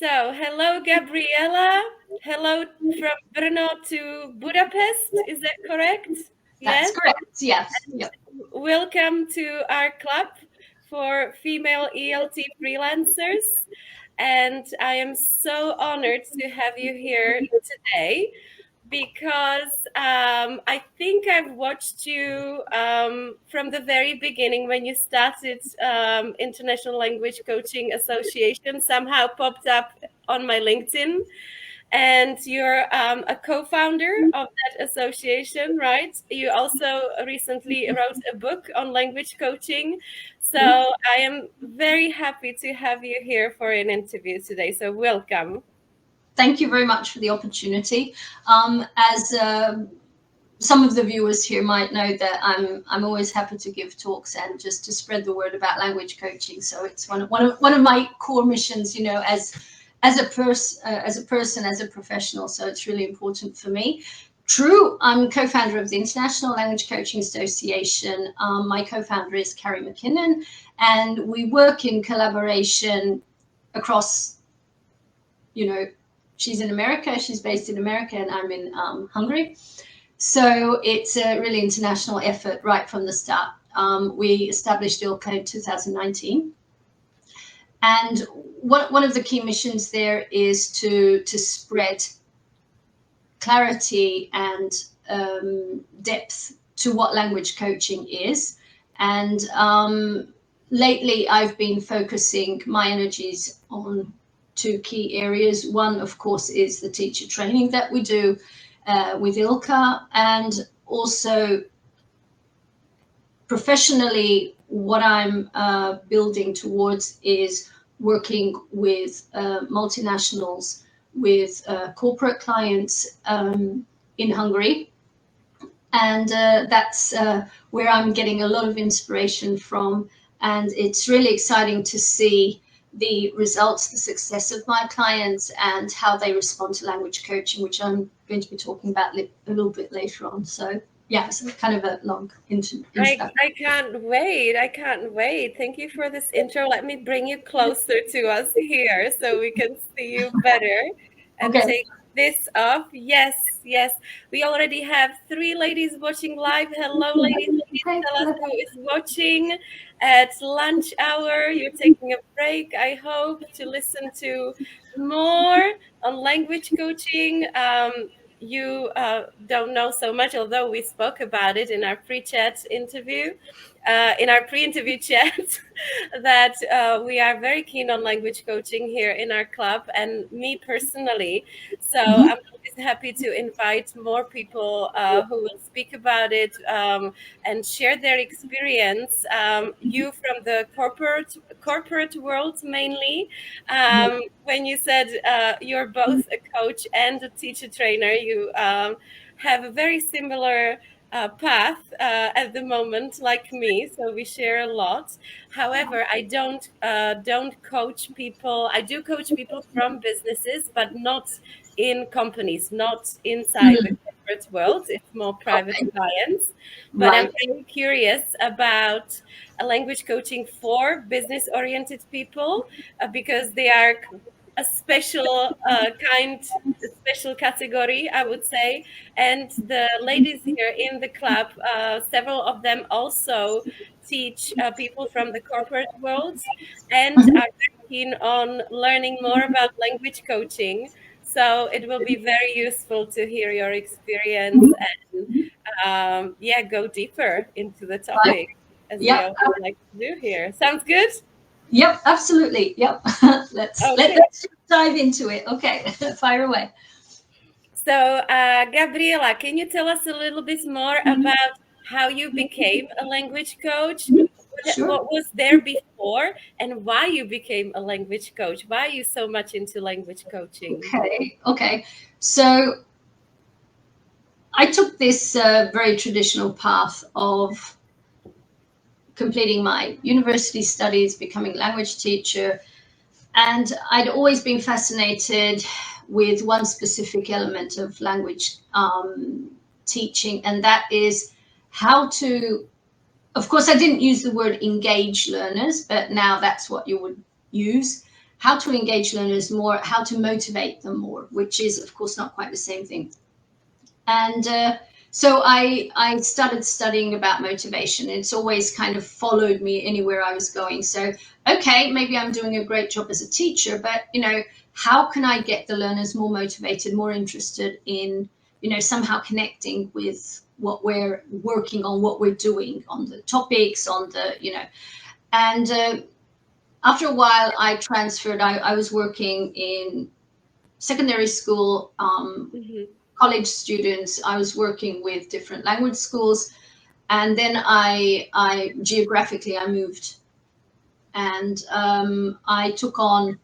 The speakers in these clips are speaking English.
Hello, Gabriella. Hello from Brno to Budapest. Is that correct? That's Yes. correct. Yes. Yep. Welcome to our club for female ELT freelancers. And I am so honored to have you here today because I think I've watched you from the very beginning when you started International Language Coaching Association, somehow popped up on my LinkedIn. And you're a co-founder of that association, right? You also recently wrote a book on language coaching. So I am very happy to have you here for an interview today. So welcome. Thank you very much for the opportunity. As some of the viewers here might know, that I'm always happy to give talks and just to spread the word about language coaching. So it's one of my core missions, as a person, as a professional. So it's really important for me. True, I'm co-founder of the International Language Coaching Association. My co-founder is Carrie McKinnon, and we work in collaboration across, she's in America, she's based in America, and I'm in Hungary. So it's a really international effort right from the start. We established ILCA in 2019. And one of the key missions there is to spread clarity and depth to what language coaching is. And lately I've been focusing my energies on two key areas. One, of course, is the teacher training that we do with ILCA, and also professionally, what I'm building towards is working with multinationals, with corporate clients in Hungary. And that's where I'm getting a lot of inspiration from. And it's really exciting to see the results, the success of my clients, and how they respond to language coaching, which I'm going to be talking about a little bit later on. So yeah, it's kind of a long intro. I can't wait. I can't wait. Thank you for this intro. Let me bring you closer to us here so we can see you better and take this off. Yes, yes. We already have 3 ladies watching live. Hello, ladies. Please tell us who is watching at lunch hour. You're taking a break, I hope, to listen to more on language coaching. You don't know so much, although we spoke about it in our pre-chat interview, in our pre-interview chat, that we are very keen on language coaching here in our club, and me personally. So I'm always happy to invite more people who will speak about it and share their experience. You from the corporate world mainly. When you said you're both a coach and a teacher trainer, you have a very similar path at the moment, like me. So we share a lot. However, I don't coach people. I do coach people from businesses, but not in companies, not inside the corporate world. It's more private clients. But I'm very curious about a language coaching for business-oriented people because they are a special special category, I would say. And the ladies here in the club, several of them also teach people from the corporate world and are very keen on learning more about language coaching. So it will be very useful to hear your experience and go deeper into the topic as we always like to do here. Sounds good? Yep, absolutely. Yep. Let's dive into it. Okay, fire away. So, Gabriella, can you tell us a little bit more about how you became a language coach? Sure. What was there before, and why you became a language coach? Why are you so much into language coaching? Okay. So I took this very traditional path of completing my university studies, becoming a language teacher, and I'd always been fascinated with one specific element of language teaching, and that is how to, of course, I didn't use the word engage learners, but now that's what you would use, how to engage learners more, how to motivate them more, which is, of course, not quite the same thing. And so I started studying about motivation. It's always kind of followed me anywhere I was going. So, okay, maybe I'm doing a great job as a teacher, but, you know, how can I get the learners more motivated, more interested in, you know, somehow connecting with what we're working on, what we're doing on the topics, on the, you know. And after a while, I transferred. I was working in secondary school, college students. I was working with different language schools. And then I geographically, I moved. And I took on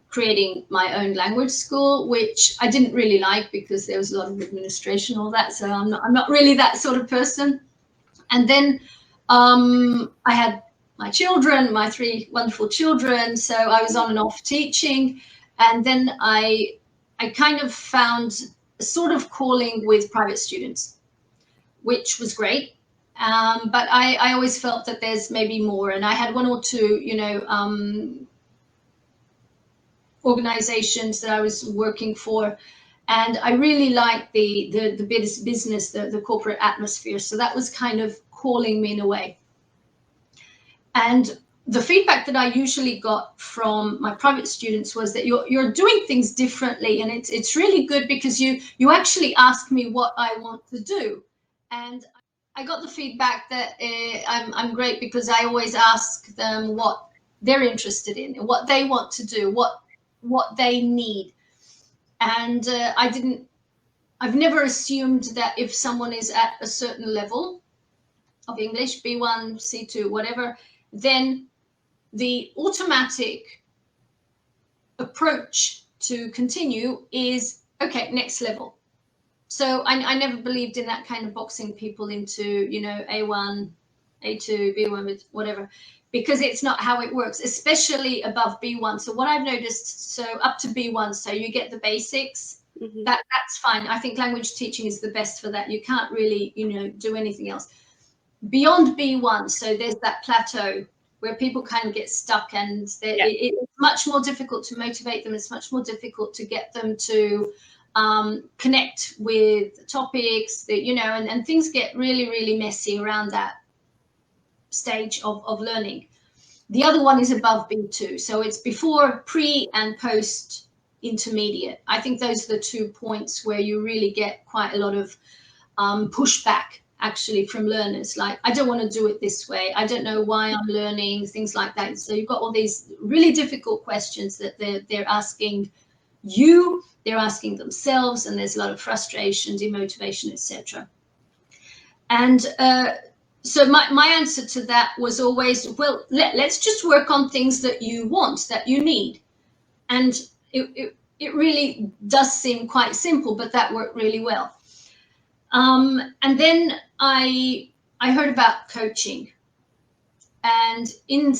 creating my own language school, which I didn't really like because there was a lot of administration, all that. So I'm not really that sort of person. And then I had my children, my 3 wonderful children. So I was on and off teaching. And then I kind of found a sort of calling with private students, which was great. But I always felt that there's maybe more. And I had 1 or 2, you know, organizations that I was working for. And I really liked the business, the corporate atmosphere. So that was kind of calling me in a way. And the feedback that I usually got from my private students was that you're doing things differently, and it's really good because you actually ask me what I want to do. And I got the feedback that I'm great because I always ask them what they're interested in, what they want to do, what they need. And I've never assumed that if someone is at a certain level of English, B1, C2, whatever, then the automatic approach to continue is, okay, next level. So I never believed in that kind of boxing people into, you know, A1, A2, B1, whatever, because it's not how it works, especially above B1. So what I've noticed, so up to B1, so you get the basics, that's fine. I think language teaching is the best for that. You can't really, you know, do anything else. Beyond B1, so there's that plateau where people kind of get stuck, and it's much more difficult to motivate them. It's much more difficult to get them to connect with topics that, you know, and things get really, really messy around that stage of learning. The other one is above B2. So it's before pre and post intermediate. I think those are the 2 points where you really get quite a lot of pushback actually from learners. Like, I don't want to do it this way. I don't know why I'm learning, things like that. So you've got all these really difficult questions that they're asking you, they're asking themselves, and there's a lot of frustration, demotivation, etc. And so my answer to that was always, well, let's just work on things that you want, that you need. And it really does seem quite simple, but that worked really well. And then I heard about coaching. And in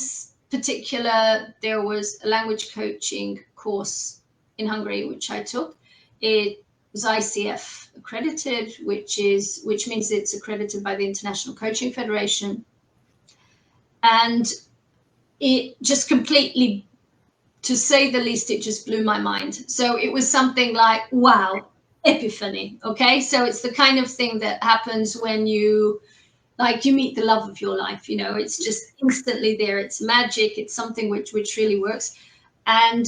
particular, there was a language coaching course in Hungary, which I took. It was ICF accredited, which means it's accredited by the International Coaching Federation. And it just completely, to say the least, it just blew my mind. So it was something like, wow, epiphany. Okay, so it's the kind of thing that happens when you meet the love of your life. You know, it's just instantly there. It's magic. It's something which really works. And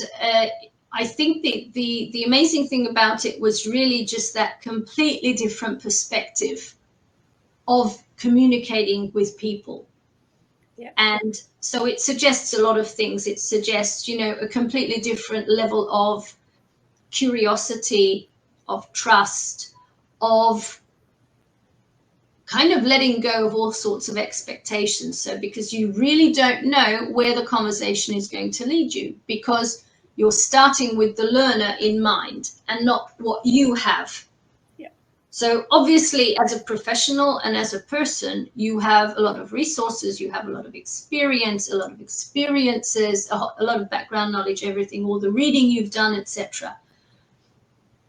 I think the amazing thing about it was really just that completely different perspective of communicating with people. Yeah. And so it suggests a lot of things. It suggests, you know, a completely different level of curiosity, of trust, of kind of letting go of all sorts of expectations. So because you really don't know where the conversation is going to lead you, because you're starting with the learner in mind and not what you have. Yeah. So obviously, as a professional and as a person, you have a lot of resources, you have a lot of experience, a lot of experiences, a lot of background knowledge, everything, all the reading you've done, etc.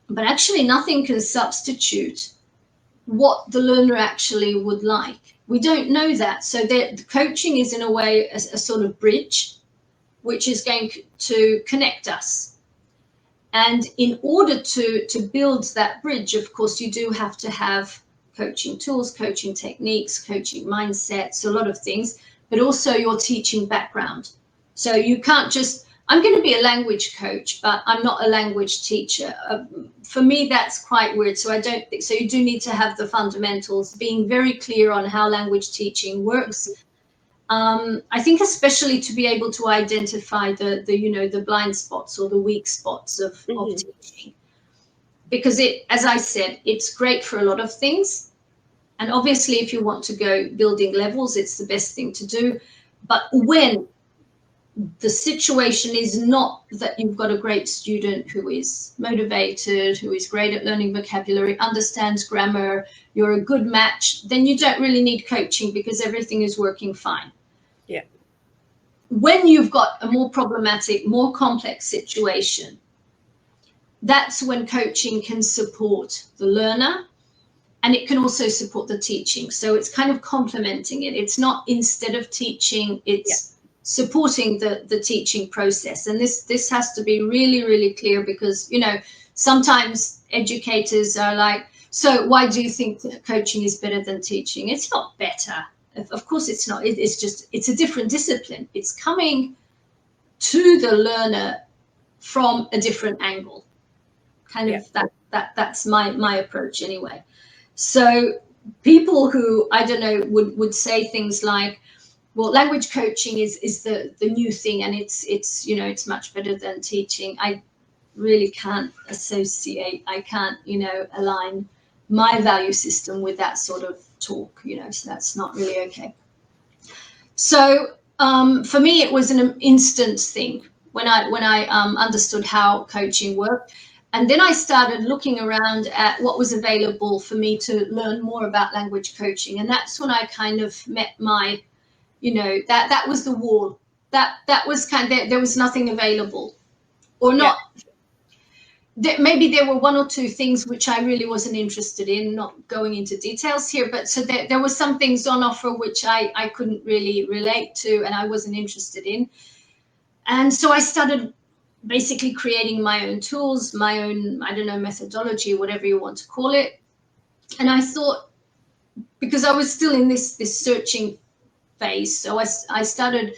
But actually nothing can substitute what the learner actually would like. We don't know that. So the coaching is in a way a sort of bridge which is going to connect us. And in order to build that bridge, of course, you do have to have coaching tools, coaching techniques, coaching mindsets, a lot of things, but also your teaching background. So you can't just, I'm going to be a language coach, but I'm not a language teacher. For me, that's quite weird. So I don't think, so you do need to have the fundamentals, being very clear on how language teaching works. I think especially to be able to identify the blind spots or the weak spots of teaching, because it, as I said, it's great for a lot of things. And obviously, if you want to go building levels, it's the best thing to do. But when the situation is not that you've got a great student who is motivated, who is great at learning vocabulary, understands grammar, you're a good match, then you don't really need coaching because everything is working fine. Yeah. When you've got a more problematic, more complex situation, that's when coaching can support the learner, and it can also support the teaching. So it's kind of complementing it. It's not instead of teaching, it's supporting the teaching process. And this has to be really, really clear, because, sometimes educators are like, so why do you think that coaching is better than teaching? It's not better. Of course it's not. It's a different discipline. It's coming to the learner from a different angle. Kind of that's my approach anyway. So people who, I don't know, would say things like, well, language coaching is the new thing, and it's much better than teaching. I really can't associate, I can't, align my value system with that sort of talk, so that's not really okay. So for me, it was an instant thing when I understood how coaching worked. And then I started looking around at what was available for me to learn more about language coaching. And that's when I kind of met my, that was the wall. That was kind of, there was nothing available, or not. Maybe there were one or two things which I really wasn't interested in, not going into details here, but so there were some things on offer which I couldn't really relate to and I wasn't interested in. And so I started basically creating my own tools, my own, I don't know, methodology, whatever you want to call it. And I thought, because I was still in this searching phase, so I started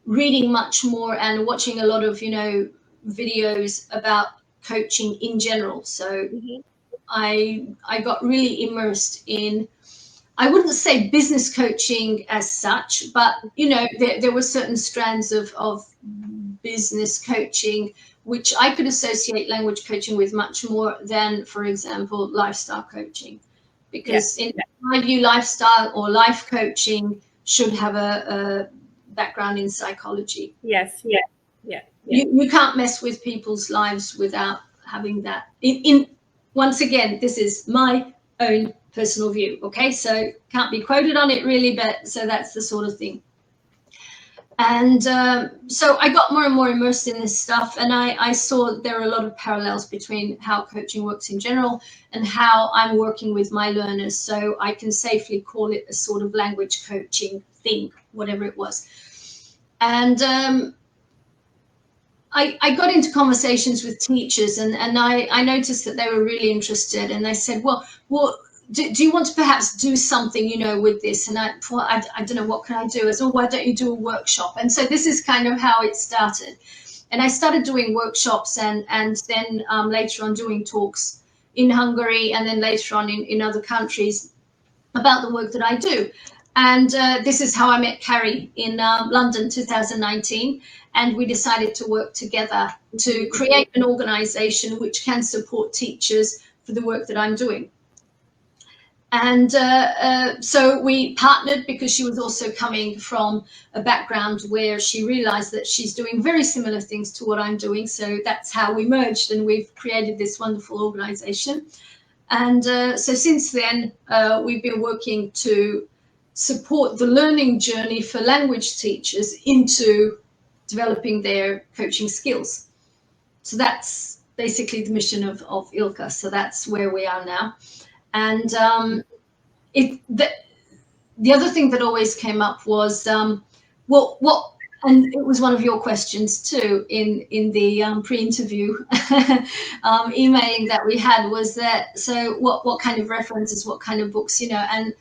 reading much more and watching a lot of, videos about coaching in general. So I got really immersed in, I wouldn't say business coaching as such, but there were certain strands of business coaching which I could associate language coaching with much more than, for example, lifestyle coaching, because in my view, lifestyle or life coaching should have a background in psychology. Yes. You can't mess with people's lives without having that. In once again, this is my own personal view, okay? So can't be quoted on it really, but so that's the sort of thing. And so I got more and more immersed in this stuff, and I saw there are a lot of parallels between how coaching works in general and how I'm working with my learners. So I can safely call it a sort of language coaching thing, whatever it was. And I got into conversations with teachers, and I noticed that they were really interested, and they said, well, do you want to perhaps do something, with this? And I don't know, what can I do? I said, why don't you do a workshop? And so this is kind of how it started. And I started doing workshops and then later on doing talks in Hungary, and then later on in other countries about the work that I do. And this is how I met Carrie in London, 2019. And we decided to work together to create an organization which can support teachers for the work that I'm doing. And so we partnered, because she was also coming from a background where she realized that she's doing very similar things to what I'm doing. So that's how we merged, and we've created this wonderful organization. And so since then, we've been working to support the learning journey for language teachers into developing their coaching skills. So that's basically the mission of ILCA. So that's where we are now. And the other thing that always came up was, well, And it was one of your questions too in the pre-interview emailing that we had, was that, so what kind of references, what kind of books, and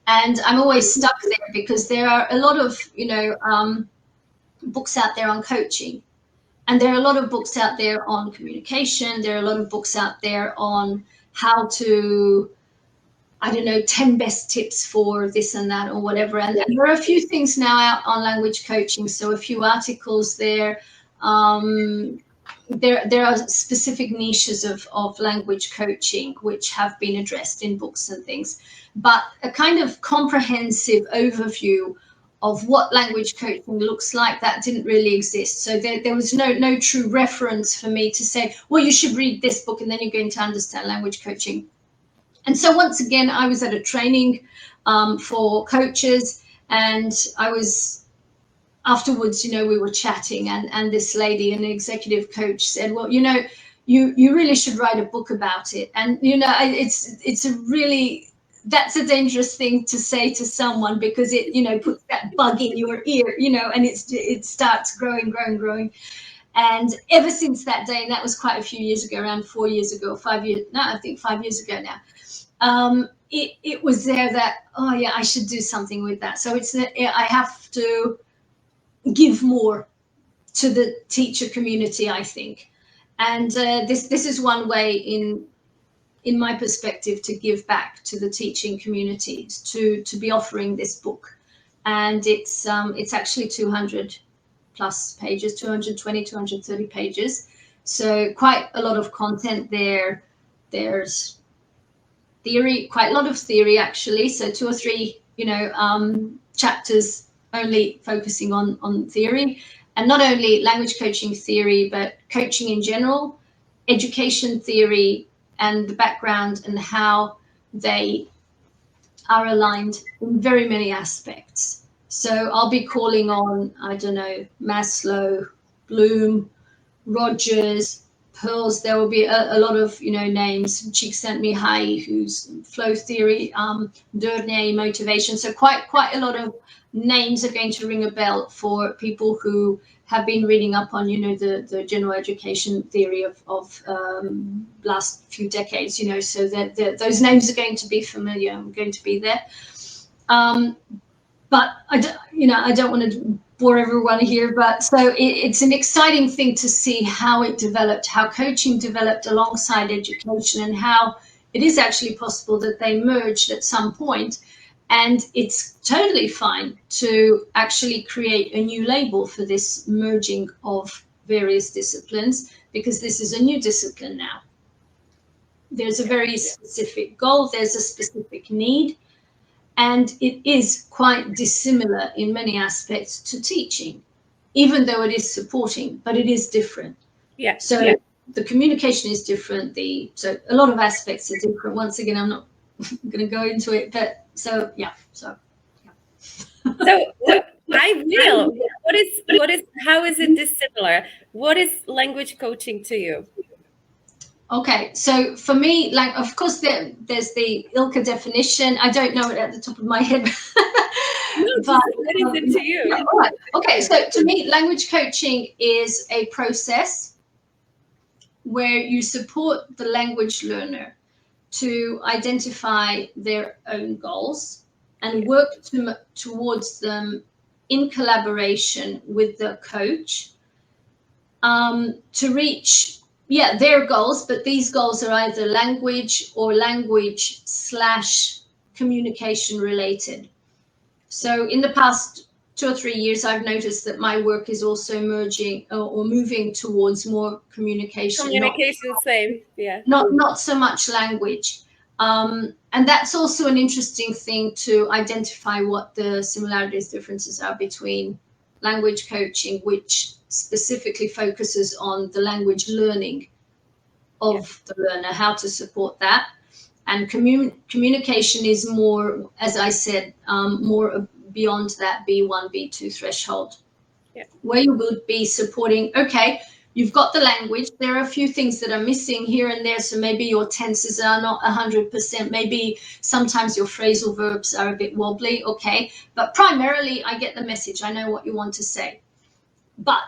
I'm always stuck there because there are a lot of books out there on coaching, and there are a lot of books out there on communication. There are a lot of books out there on how to, I don't know, 10 best tips for this and that or whatever. And there are a few things now out on language coaching. So a few articles there. There are specific niches of language coaching which have been addressed in books and things. But a kind of comprehensive overview of what language coaching looks like, that didn't really exist. So there was no true reference for me to say, well, you should read this book and then you're going to understand language coaching. And so once again, I was at a training for coaches, and I was, afterwards, we were chatting, and this lady, an executive coach, said, well, you really should write a book about it. And, it's a really, that's a dangerous thing to say to someone, because it, puts that bug in your ear, and it starts growing. And ever since that day, and that was quite a few years ago, around 4 years ago, 5 years, no, I think 5 years ago now, it was there that, oh yeah, I should do something with that. So I have to give more to the teacher community, I think. And this is one way, in my perspective, to give back to the teaching communities, to be offering this book. And it's actually 200 plus pages, 220, 230 pages. So quite a lot of content there. There's theory, quite a lot of theory actually. So 2 or 3, chapters only focusing on theory, and not only language coaching theory, but coaching in general, education theory, and the background and how they are aligned in very many aspects. So I'll be calling on, I don't know, Maslow, Bloom, Rogers, Pearls. There will be a lot of, names. Csikszentmihalyi, who's flow theory, Dernier, motivation. So quite a lot of names are going to ring a bell for people who have been reading up on, the general education theory of last few decades, so that those names are going to be familiar and going to be there. But I don't want to bore everyone here, but so it's an exciting thing to see how it developed, how coaching developed alongside education, and how it is actually possible that they merged at some point. And it's totally fine to actually create a new label for this merging of various disciplines, because this is a new discipline now. There's a very specific goal, there's a specific need, and it is quite dissimilar in many aspects to teaching, even though it is supporting, but it is different. Yeah. So the communication is different. So a lot of aspects are different. Once again, I'm not going to go into it, but so yeah. So I will. How is it dissimilar? What is language coaching to you? Okay, so for me, like, of course, there's the ILCA definition. I don't know it at the top of my head. But what is it to you? All right. Okay, so to me, language coaching is a process where you support the language learner to identify their own goals and work towards them in collaboration with the coach to reach their goals, but these goals are either language or language/communication related. So in the past 2 or 3 years, I've noticed that my work is also merging or moving towards more communication. Communication, same, yeah. Not so much language. And that's also an interesting thing to identify what the similarities, differences are between language coaching, which specifically focuses on the language learning of the learner, how to support that. And communication is more, as I said, more beyond that B1, B2 threshold, where you would be supporting, okay, you've got the language, there are a few things that are missing here and there, so maybe your tenses are not 100%, maybe sometimes your phrasal verbs are a bit wobbly, okay, but primarily I get the message, I know what you want to say. But,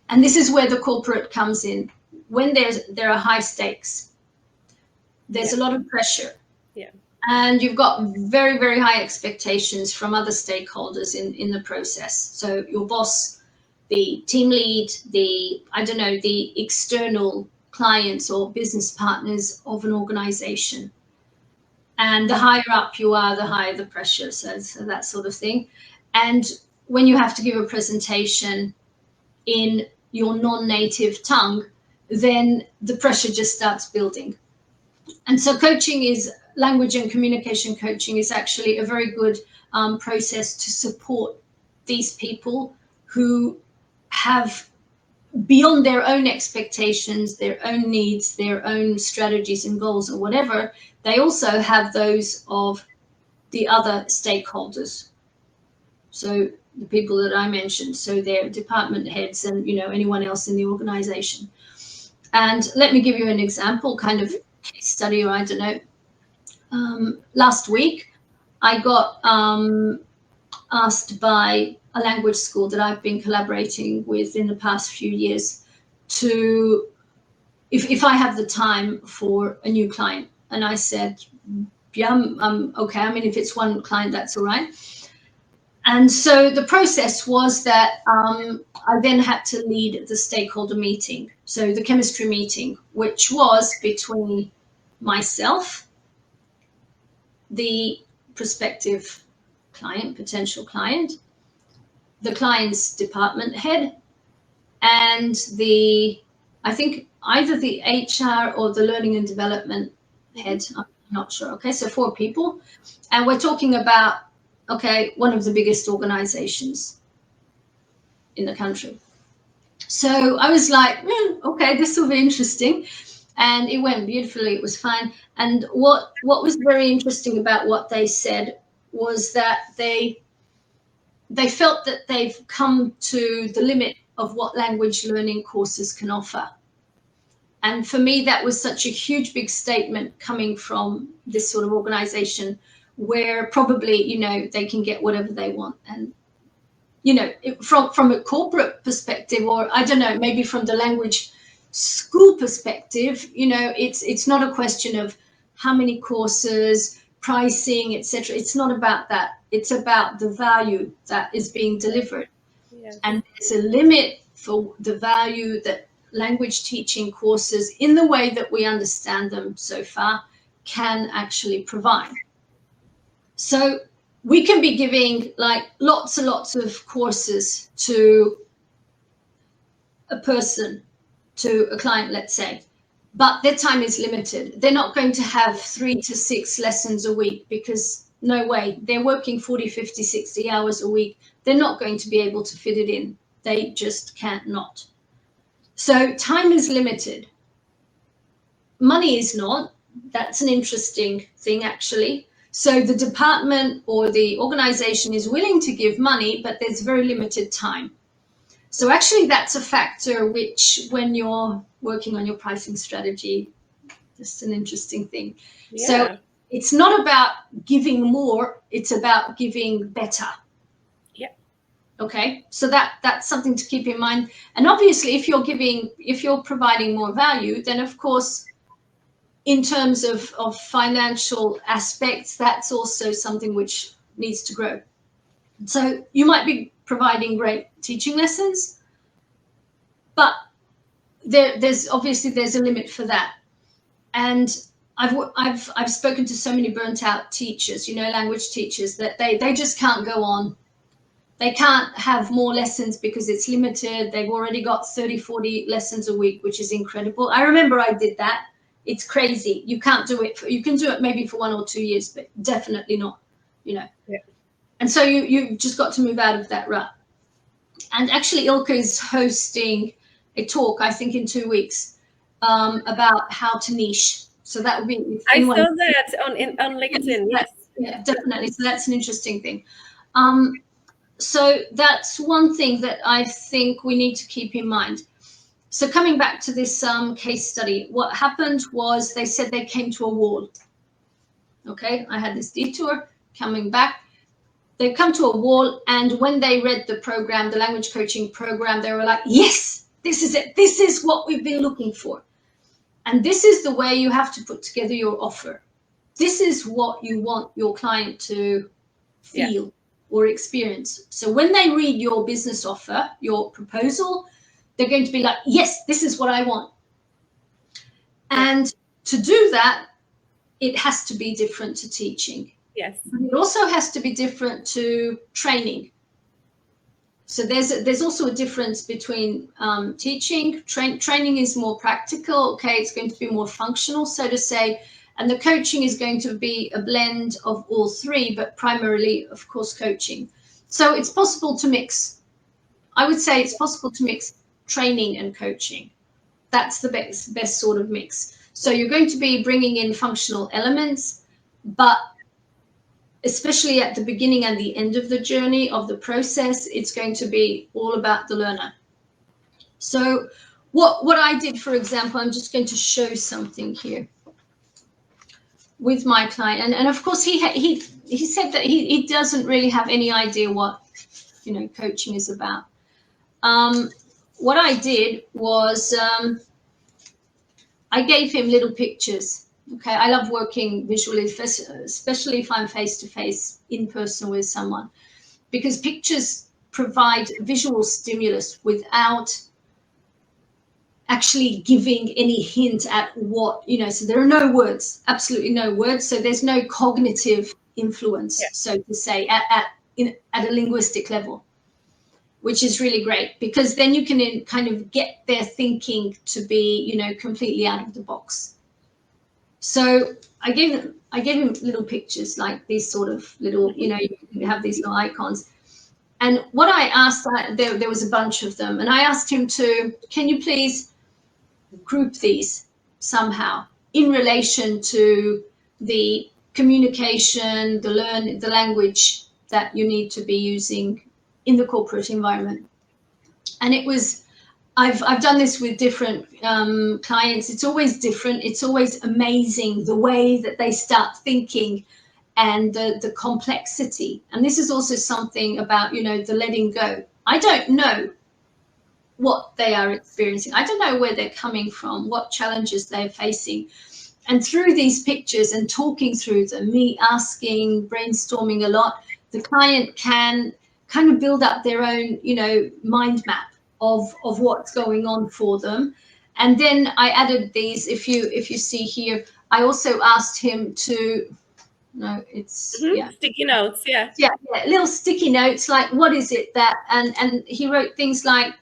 and this is where the corporate comes in, when there are high stakes, there's a lot of pressure. Yeah. And you've got very, very high expectations from other stakeholders in the process. So your boss, the team lead, the external clients or business partners of an organization. And the higher up you are, the higher the pressure. So that sort of thing. And when you have to give a presentation in your non-native tongue, then the pressure just starts building. And so language and communication coaching is actually a very good process to support these people who have, beyond their own expectations, their own needs, their own strategies and goals or whatever, they also have those of the other stakeholders. So the people that I mentioned, so their department heads and anyone else in the organization. And let me give you an example, kind of case study, or I don't know. Last week, I got asked by a language school that I've been collaborating with in the past few years to, if I have the time for a new client. And I said, yeah, I'm okay. I mean, if it's one client, that's all right. And so the process was that I then had to lead the stakeholder meeting. So the chemistry meeting, which was between myself, the prospective client, potential client, the client's department head, and I think either the HR or the learning and development head, I'm not sure. Okay, so 4 people. And we're talking about, one of the biggest organizations in the country. So I was like, okay, this will be interesting. And it went beautifully. It was fine. And what was very interesting about what they said was that they felt that they've come to the limit of what language learning courses can offer. And for me, that was such a huge, big statement coming from this sort of organization where probably, they can get whatever they want. And, from a corporate perspective, or I don't know, maybe from the language school perspective, it's not a question of how many courses, pricing, etc. It's not about that. It's about the value that is being delivered. Yes. And there's a limit for the value that language teaching courses, in the way that we understand them so far, can actually provide. So we can be giving like lots and lots of courses to a person, to a client, let's say, but their time is limited. They're not going to have 3 to 6 lessons a week, because no way, they're working 40, 50, 60 hours a week. They're not going to be able to fit it in. They just can't not. So time is limited. Money is not. That's an interesting thing, actually. So the department or the organization is willing to give money, but there's very limited time. So actually that's a factor which, when you're working on your pricing strategy, just an interesting thing. Yeah. So it's not about giving more, it's about giving better. Yeah. Okay, so that's something to keep in mind. And obviously if you're providing more value, then of course, in terms of financial aspects, that's also something which needs to grow. So you might be providing great teaching lessons, but there's a limit for that. And I've spoken to so many burnt out teachers, language teachers, that they just can't go on. They can't have more lessons because it's limited. They've already got 30, 40 lessons a week, which is incredible. I remember I did that. It's crazy. You can't do it. You can do it maybe for 1 or 2 years, but definitely not, Yeah. And so you've just got to move out of that rut. And actually Ilka is hosting a talk, I think in 2 weeks, about how to niche. So that would be. I saw that on LinkedIn. Yes. Yeah, definitely. So that's an interesting thing. So that's one thing that I think we need to keep in mind. So coming back to this case study, what happened was they said they came to a wall. Okay, I had this detour coming back. they've come to a wall, and when they read the program, the language coaching program, they were like, yes, this is it. This is what we've been looking for. And this is the way you have to put together your offer. This is what you want your client to feel or experience. So when they read your business offer, your proposal, they're going to be like, yes, this is what I want. And to do that, it has to be different to teaching. Yes. It also has to be different to training. So there's also a difference between teaching. Training is more practical. Okay, it's going to be more functional, so to say. And the coaching is going to be a blend of all three, but primarily, of course, coaching. So it's possible to mix. I would say it's possible to mix training and coaching. That's the best sort of mix. So you're going to be bringing in functional elements, but especially at the beginning and the end of the journey of the process, it's going to be all about the learner. So what I did, for example, I'm just going to show something here with my client. And of course, he said that he doesn't really have any idea what, coaching is about. What I did was I gave him little pictures. Okay, I love working visually, especially if I'm face-to-face, in person with someone, because pictures provide visual stimulus without actually giving any hint at what, so there are no words, absolutely no words. So there's no cognitive influence, so to say, at a linguistic level, which is really great, because then you can kind of get their thinking to be, completely out of the box. So I gave him little pictures like these sort of little, you have these little icons. And what I asked, there was a bunch of them, and I asked him to, can you please group these somehow in relation to the communication, the language that you need to be using in the corporate environment. And it was, I've done this with different clients. It's always different. It's always amazing the way that they start thinking and the complexity. And this is also something about, the letting go. I don't know what they are experiencing. I don't know where they're coming from, what challenges they're facing. And through these pictures and talking through them, me asking, brainstorming a lot, the client can kind of build up their own, mind map of what's going on for them. And then I added these, if you see here, I also asked him to, sticky notes, little sticky notes, like what is it that, and he wrote things like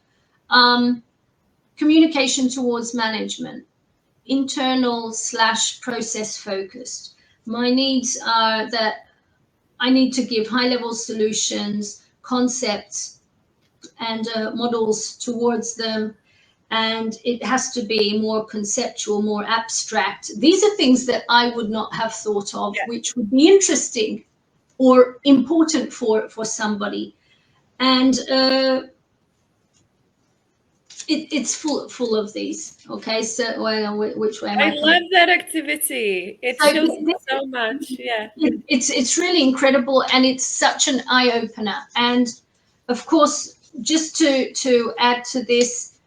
communication towards management, internal/process focused. My needs are that I need to give high-level solutions, concepts, and models towards them, and it has to be more conceptual, more abstract. These are things that I would not have thought of, which would be interesting or important for somebody. And it's full of these. Okay, so which way am I love that activity. It shows so much. It's really incredible, and it's such an eye-opener. And of course, just to add to this,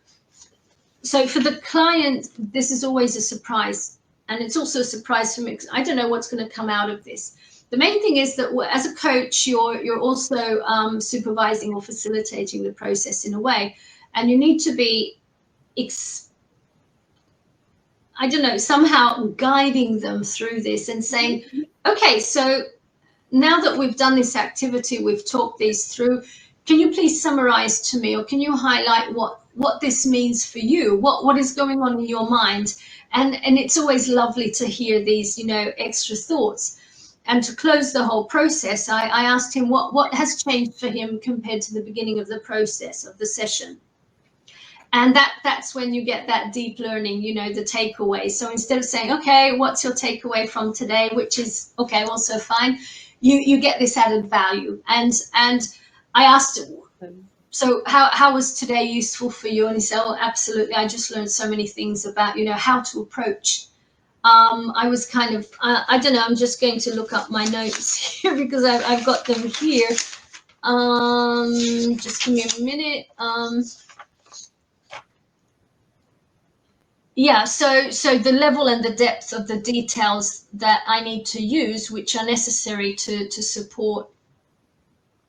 so for the client, this is always a surprise, and it's also a surprise for me because I don't know what's going to come out of this. The main thing is that as a coach, you're also supervising or facilitating the process in a way, and you need to be, somehow guiding them through this and saying, okay, so now that we've done this activity, we've talked these through, can you please summarize to me, or can you highlight what this means for you? What is going on in your mind? And it's always lovely to hear these, extra thoughts. And to close the whole process, I asked him what has changed for him compared to the beginning of the process, of the session. And that's when you get that deep learning, the takeaway. So instead of saying, okay, what's your takeaway from today, which is, okay, also fine, you get this added value. And I asked him, so how was today useful for you? And he said, oh, absolutely. I just learned so many things about, how to approach I was kind of, I don't know, I'm just going to look up my notes here because I've got them here. Just give me a minute. Yeah, so the level and the depth of the details that I need to use, which are necessary to support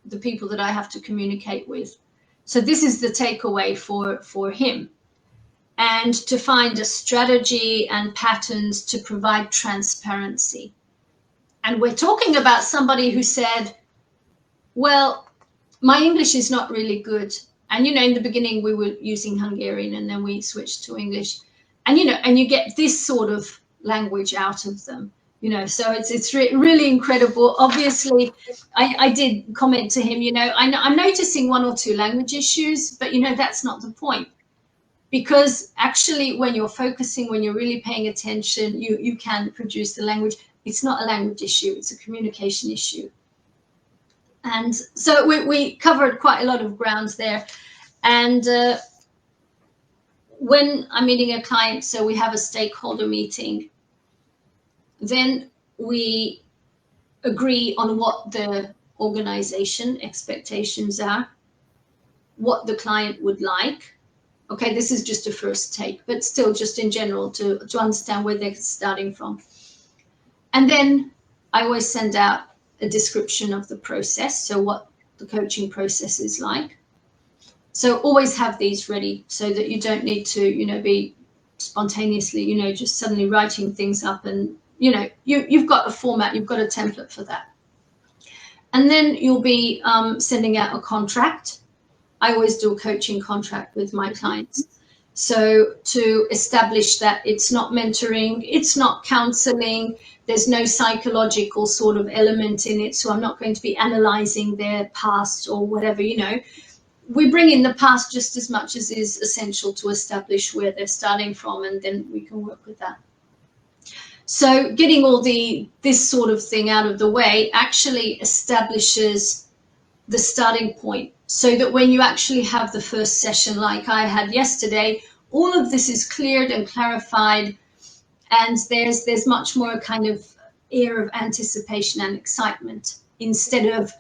the people that I have to communicate with. So this is the takeaway for him. And to find a strategy and patterns to provide transparency. And we're talking about somebody who said, well, my English is not really good. And, in the beginning we were using Hungarian and then we switched to English. And, and you get this sort of language out of them, so it's really incredible. Obviously, I did comment to him, I'm noticing one or two language issues, but, that's not the point. Because actually, when you're focusing, when you're really paying attention, you can produce the language. It's not a language issue, it's a communication issue. And so we covered quite a lot of ground there. And when I'm meeting a client, so we have a stakeholder meeting, then we agree on what the organization expectations are, what the client would like. Okay, this is just a first take, but still just in general to understand where they're starting from. And then I always send out a description of the process, so what the coaching process is like. So always have these ready so that you don't need to, be spontaneously, just suddenly writing things up, and, you've got a format, you've got a template for that. And then you'll be sending out a contract. I always do a coaching contract with my clients. So to establish that it's not mentoring, it's not counseling, there's no psychological sort of element in it. So I'm not going to be analyzing their past or whatever, We bring in the past just as much as is essential to establish where they're starting from, and then we can work with that. So getting all this sort of thing out of the way actually establishes the starting point, so that when you actually have the first session like I had yesterday, all of this is cleared and clarified, and there's much more a kind of air of anticipation and excitement, instead of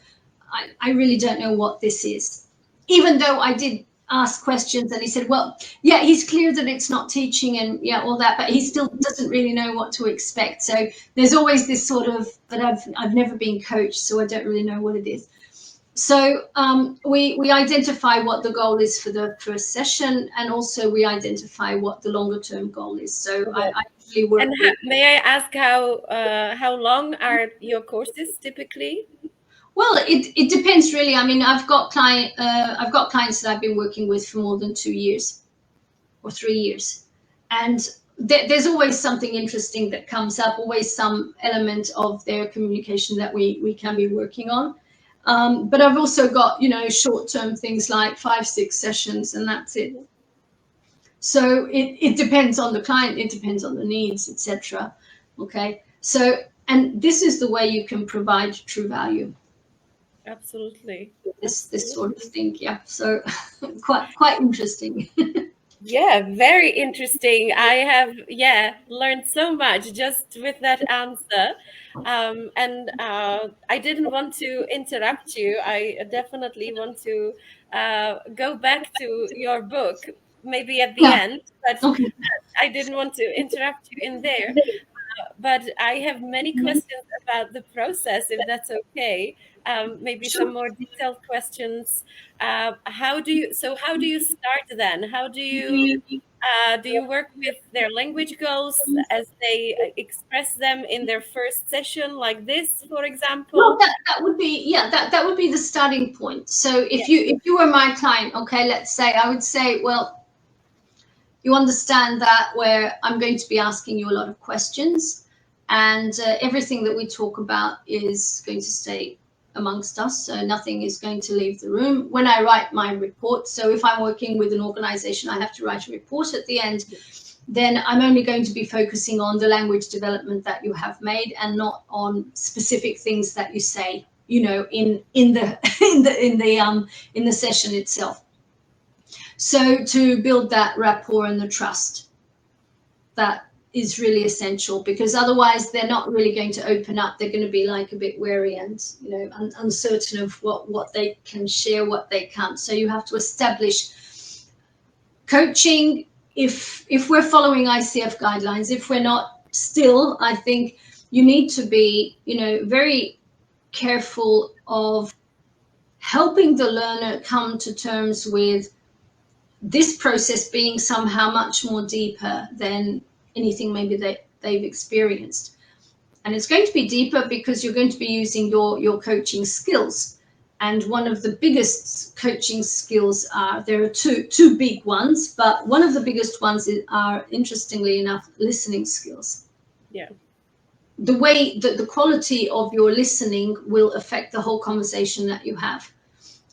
I really don't know what this is. Even though I did ask questions and he said, well, yeah, he's clear that it's not teaching and all that, but he still doesn't really know what to expect. So there's always this sort of, but I've never been coached, so I don't really know what it is. So we identify what the goal is for the first session, and also we identify what the longer term goal is. So I usually work. And may I ask how long are your courses typically? Well, it depends really. I mean, I've got clients that I've been working with for more than 2 years or 3 years, and there's always something interesting that comes up, always some element of their communication that we can be working on. But I've also got, short-term things like 5-6 sessions, and that's it. So it depends on the client, it depends on the needs, etc. Okay. So, and this is the way you can provide true value. Absolutely. This sort of thing, yeah. So quite interesting. Yeah, very interesting. I have learned so much just with that answer. And I didn't want to interrupt you. I definitely want to go back to your book, maybe at the end, but Okay. I didn't want to interrupt you in there. But I have many questions about the process, if that's okay. Maybe some more detailed questions. How do you start then? How do you work with their language goals as they express them in their first session, like this, for example? Well, that would be that would be the starting point. So if you were my client, okay, let's say, I would say, well, you understand that where I'm going to be asking you a lot of questions, and everything that we talk about is going to stay amongst us, so nothing is going to leave the room. When I write my report, so if I'm working with an organization, I have to write a report at the end, then I'm only going to be focusing on the language development that you have made, and not on specific things that you say, in the in the session itself. So to build that rapport and the trust, that is really essential, because otherwise they're not really going to open up. They're going to be like a bit wary and, you know, uncertain of what they can share, what they can't. So you have to establish coaching. If we're following ICF guidelines, if we're not, still, I think you need to be, you know, very careful of helping the learner come to terms with this process being somehow much more deeper than anything maybe they've experienced. And it's going to be deeper because you're going to be using your coaching skills. And one of the biggest coaching skills there are two big ones, but one of the biggest ones are, interestingly enough, listening skills. Yeah. The way that the quality of your listening will affect the whole conversation that you have.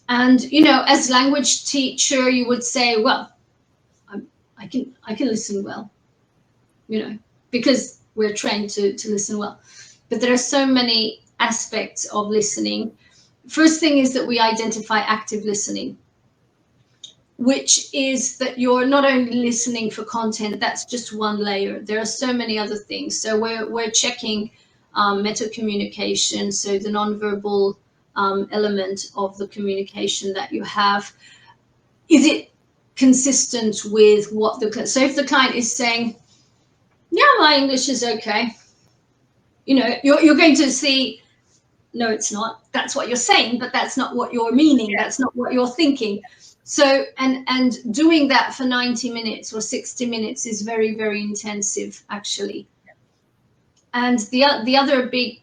And, you know, as language teacher, you would say, well, I can listen well, you know, because we're trained to listen well. But there are so many aspects of listening. First thing is that we identify active listening, which is that you're not only listening for content, that's just one layer. There are so many other things. So we're checking meta communication, so the nonverbal element of the communication that you have. Is it consistent with what so if the client is saying, yeah, my English is okay, you know, you're going to see, no, it's not. That's what you're saying, but that's not what you're meaning. Yeah. That's not what you're thinking. So, and doing that for 90 minutes or 60 minutes is very, very intensive, actually. And the other big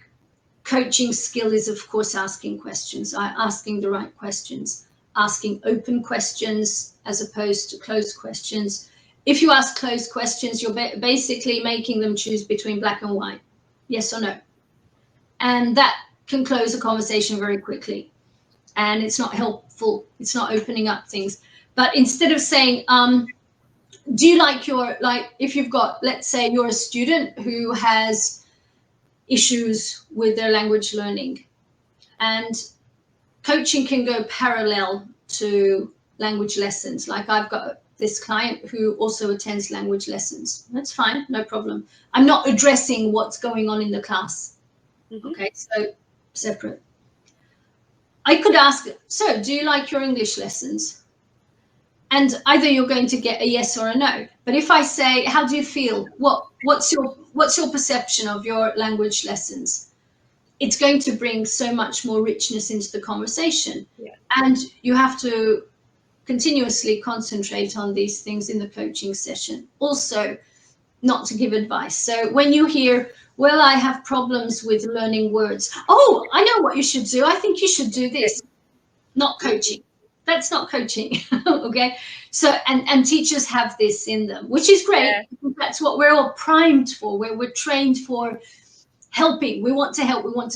coaching skill is, of course, asking questions, asking the right questions, asking open questions as opposed to closed questions. If you ask closed questions, you're basically making them choose between black and white, yes or no. And that can close a conversation very quickly. And it's not helpful. It's not opening up things. But instead of saying, do you like if you've got, let's say you're a student who has issues with their language learning, and coaching can go parallel to language lessons. Like I've got this client who also attends language lessons. That's fine, no problem. I'm not addressing what's going on in the class. Mm-hmm. Okay, so separate. I could ask, so do you like your English lessons? And either you're going to get a yes or a no. But if I say, how do you feel? What's your perception of your language lessons? It's going to bring so much more richness into the conversation. Yeah. And you have to continuously concentrate on these things in the coaching session. Also, not to give advice. So when you hear, well, I have problems with learning words. Oh, I know what you should do. I think you should do this. Not coaching. That's not coaching. Okay. So, and teachers have this in them, which is great. Yeah. That's what we're all primed for, where we're trained for helping. We want to help. We want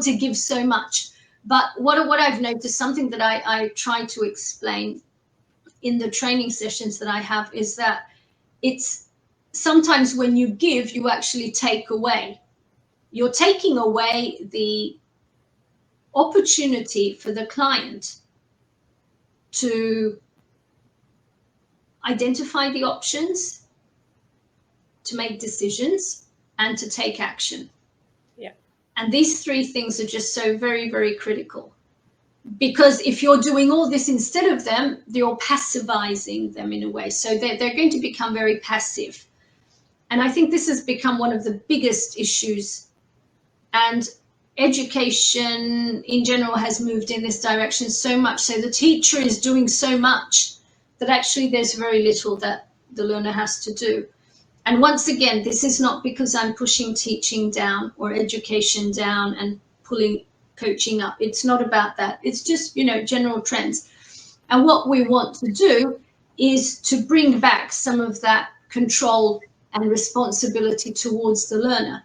to give so much. But what I've noticed, something that I try to explain in the training sessions that I have, is that it's sometimes when you give, you actually take away. You're taking away the opportunity for the client to identify the options, to make decisions, and to take action. Yeah. And these three things are just so very, very critical. Because if you're doing all this instead of them, you're passivizing them in a way. So they're going to become very passive. And I think this has become one of the biggest issues. And education in general has moved in this direction so much. So the teacher is doing so much that actually there's very little that the learner has to do. And once again, this is not because I'm pushing teaching down or education down and pulling coaching up. It's not about that. It's just, general trends. And what we want to do is to bring back some of that control and responsibility towards the learner.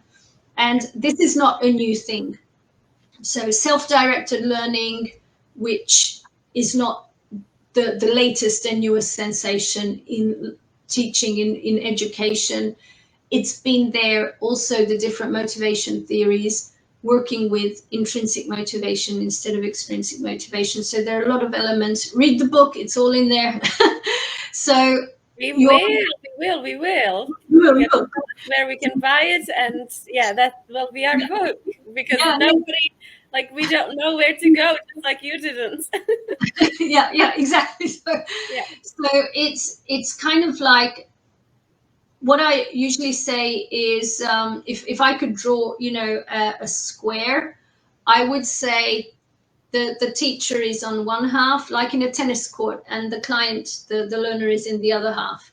And this is not a new thing. So self-directed learning, which is not the latest and newest sensation in teaching, in education, it's been there. Also the different motivation theories, working with intrinsic motivation instead of extrinsic motivation. So there are a lot of elements. Read the book, it's all in there. So We will. We will. Where we can buy it, and yeah, that will be our book, because nobody, like, we don't know where to go, just like you didn't. Yeah, exactly. So it's kind of like, what I usually say is, if I could draw, a square, I would say the teacher is on one half, like in a tennis court, and the client, the learner, is in the other half.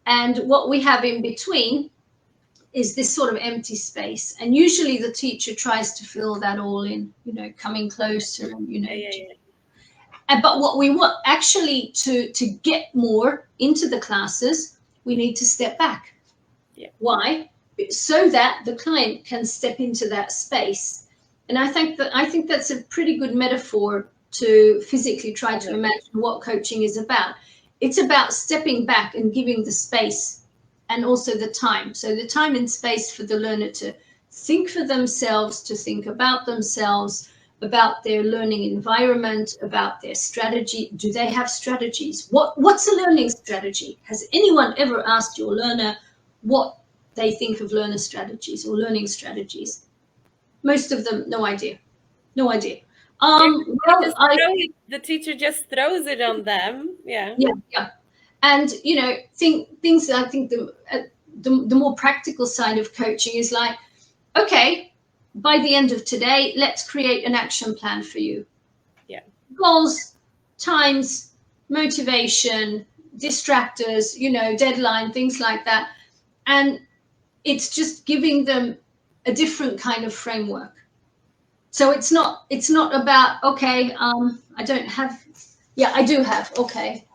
And what we have in between is this sort of empty space. And usually the teacher tries to fill that all in, coming closer, and, But what we want actually to get more into the classes, we need to step back. Yeah. Why? So that the client can step into that space. And I think that's a pretty good metaphor to physically try to imagine what coaching is about. It's about stepping back and giving the space, and also the time. So the time and space for the learner to think for themselves, to think about themselves, about their learning environment, about their strategy. Do they have strategies? What's a learning strategy? Has anyone ever asked your learner what they think of learner strategies or learning strategies? Most of them, no idea. The teacher just throws it on them. Yeah. And things. I think the more practical side of coaching is like, okay, by the end of today, let's create an action plan for you. Yeah. Goals, times, motivation, distractors, deadline, things like that. And it's just giving them a different kind of framework. So it's not about, okay, I don't have, I do have, okay,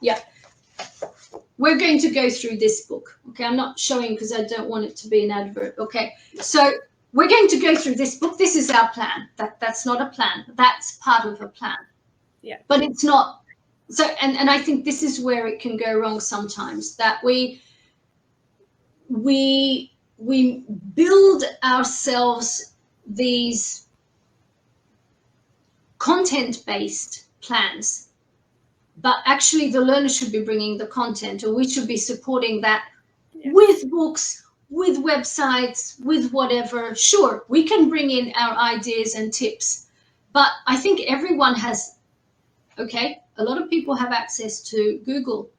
we're going to go through this book. Okay, I'm not showing because I don't want it to be an advert. Okay, so we're going to go through this book. This is our plan. That's not a plan. That's part of a plan. Yeah. But it's not. So, and I think this is where it can go wrong sometimes, that we build ourselves these content-based plans, but actually the learner should be bringing the content, or we should be supporting that with books, with websites, with whatever. Sure, we can bring in our ideas and tips, but I think everyone has, a lot of people have access to Google.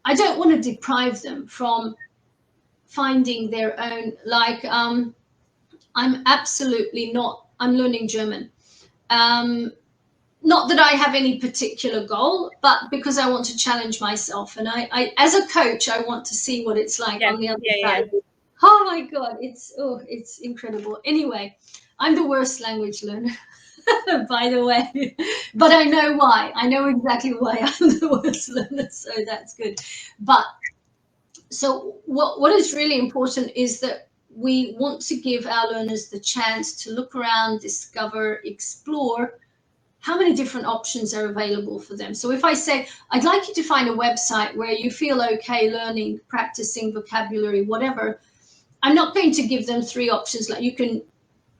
I don't want to deprive them from finding their own, like, I'm learning German. Not that I have any particular goal, but because I want to challenge myself. And I as a coach, I want to see what it's like on the other side. Oh my God, it's incredible. Anyway, I'm the worst language learner, by the way, but I know why. I know exactly why I'm the worst learner, so that's good. But so what is really important is that we want to give our learners the chance to look around, discover, explore how many different options are available for them. So if I say, I'd like you to find a website where you feel okay learning, practicing vocabulary, whatever, I'm not going to give them 3 options like you can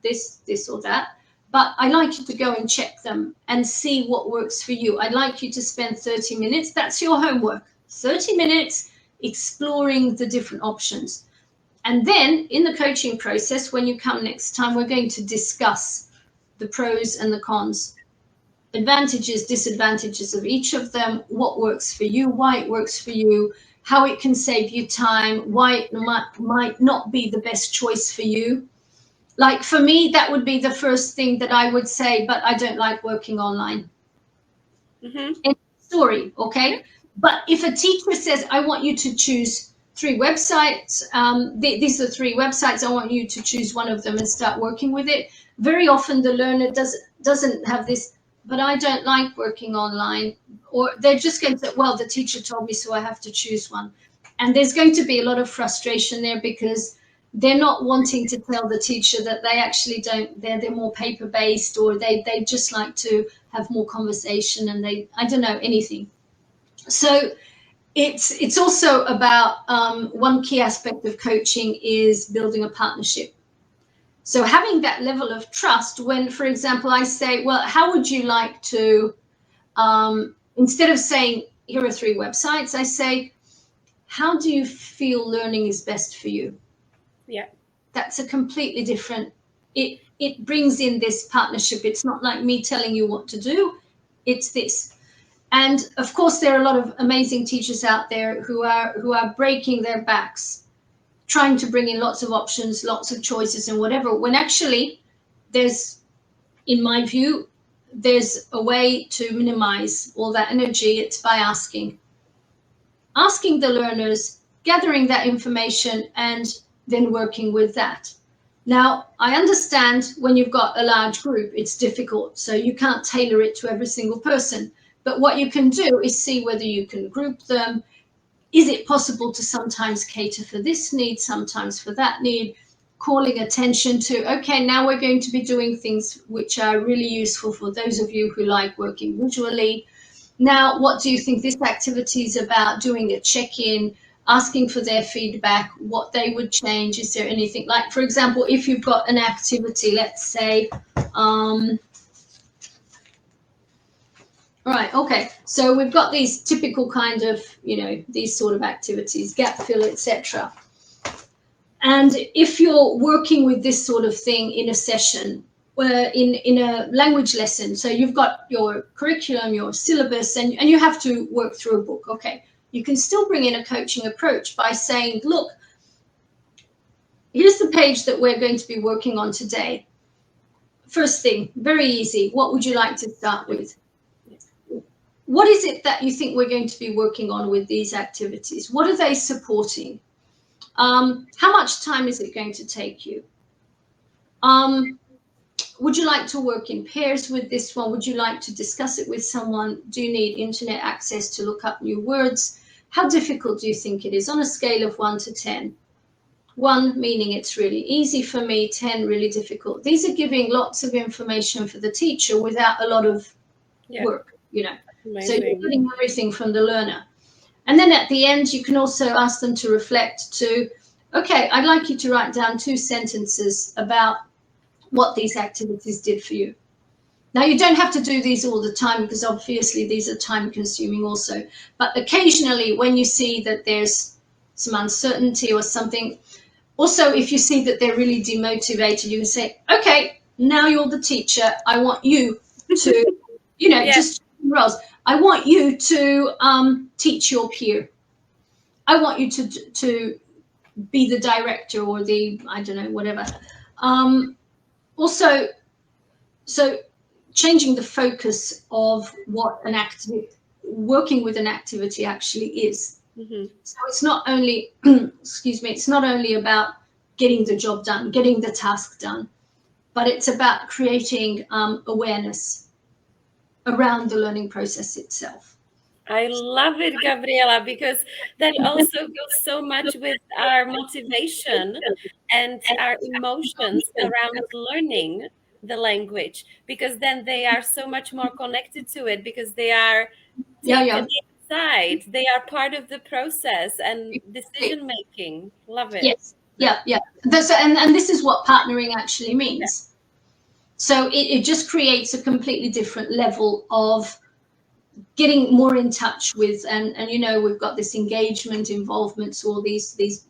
this or that, but I'd like you to go and check them and see what works for you. I'd like you to spend 30 minutes, that's your homework, 30 minutes exploring the different options. And then in the coaching process, when you come next time, we're going to discuss the pros and the cons, advantages, disadvantages of each of them, what works for you, why it works for you, how it can save you time, why it might not be the best choice for you. Like for me, that would be the first thing that I would say, but I don't like working online. End story, okay? But if a teacher says, I want you to choose 3 websites, these are 3 websites, I want you to choose one of them and start working with it. Very often the learner doesn't have this, but I don't like working online, or they're just going to say, well, the teacher told me, so I have to choose one. And there's going to be a lot of frustration there because they're not wanting to tell the teacher that they actually don't, they're more paper-based, or they just like to have more conversation, and I don't know, anything. So it's also about one key aspect of coaching is building a partnership. So having that level of trust when, for example, I say, well, how would you like to, instead of saying, here are 3 websites, I say, how do you feel learning is best for you? Yeah. That's a completely different, it brings in this partnership. It's not like me telling you what to do, it's this. And of course, there are a lot of amazing teachers out there who are breaking their backs, trying to bring in lots of options, lots of choices and whatever, when actually there's, in my view, there's a way to minimize all that energy. It's by asking the learners, gathering that information, and then working with that. Now, I understand when you've got a large group, it's difficult, so you can't tailor it to every single person. But what you can do is see whether you can group them. Is it possible to sometimes cater for this need, sometimes for that need? Calling attention to, okay, now we're going to be doing things which are really useful for those of you who like working visually. Now, what do you think this activity is about? Doing a check-in, asking for their feedback, what they would change. Is there anything, like, for example, if you've got an activity, let's say, right, okay, so we've got these typical kind of, these sort of activities, gap fill, etc. And if you're working with this sort of thing in a session, where in a language lesson, so you've got your curriculum, your syllabus, and you have to work through a book, okay, you can still bring in a coaching approach by saying, look, here's the page that we're going to be working on today. First thing, very easy, what would you like to start with? What is it that you think we're going to be working on with these activities? What are they supporting? How much time is it going to take you? Would you like to work in pairs with this one? Would you like to discuss it with someone? Do you need internet access to look up new words? How difficult do you think it is on a scale of 1 to 10? 1 meaning it's really easy for me, 10 really difficult. These are giving lots of information for the teacher without a lot of work, Amazing. So you're getting everything from the learner. And then at the end, you can also ask them to reflect to, okay, I'd like you to write down 2 sentences about what these activities did for you. Now, you don't have to do these all the time because obviously these are time consuming also. But occasionally when you see that there's some uncertainty or something, also if you see that they're really demotivated, you can say, okay, now you're the teacher. I want you to, just roles. I want you to teach your peer. I want you to be the director or the, I don't know, whatever. Also, so changing the focus of what an activity, working with an activity actually is. Mm-hmm. So it's not only, excuse me, it's not only about getting the job done, getting the task done, but it's about creating awareness around the learning process itself. I love it, Gabriella, because that also goes so much with our motivation and our emotions around learning the language, because then they are so much more connected to it because they are taken inside. They are part of the process and decision making. Love it. Yes. Yeah. And this is what partnering actually means. Yeah. So it just creates a completely different level of getting more in touch with, and we've got this engagement, involvement, so all these,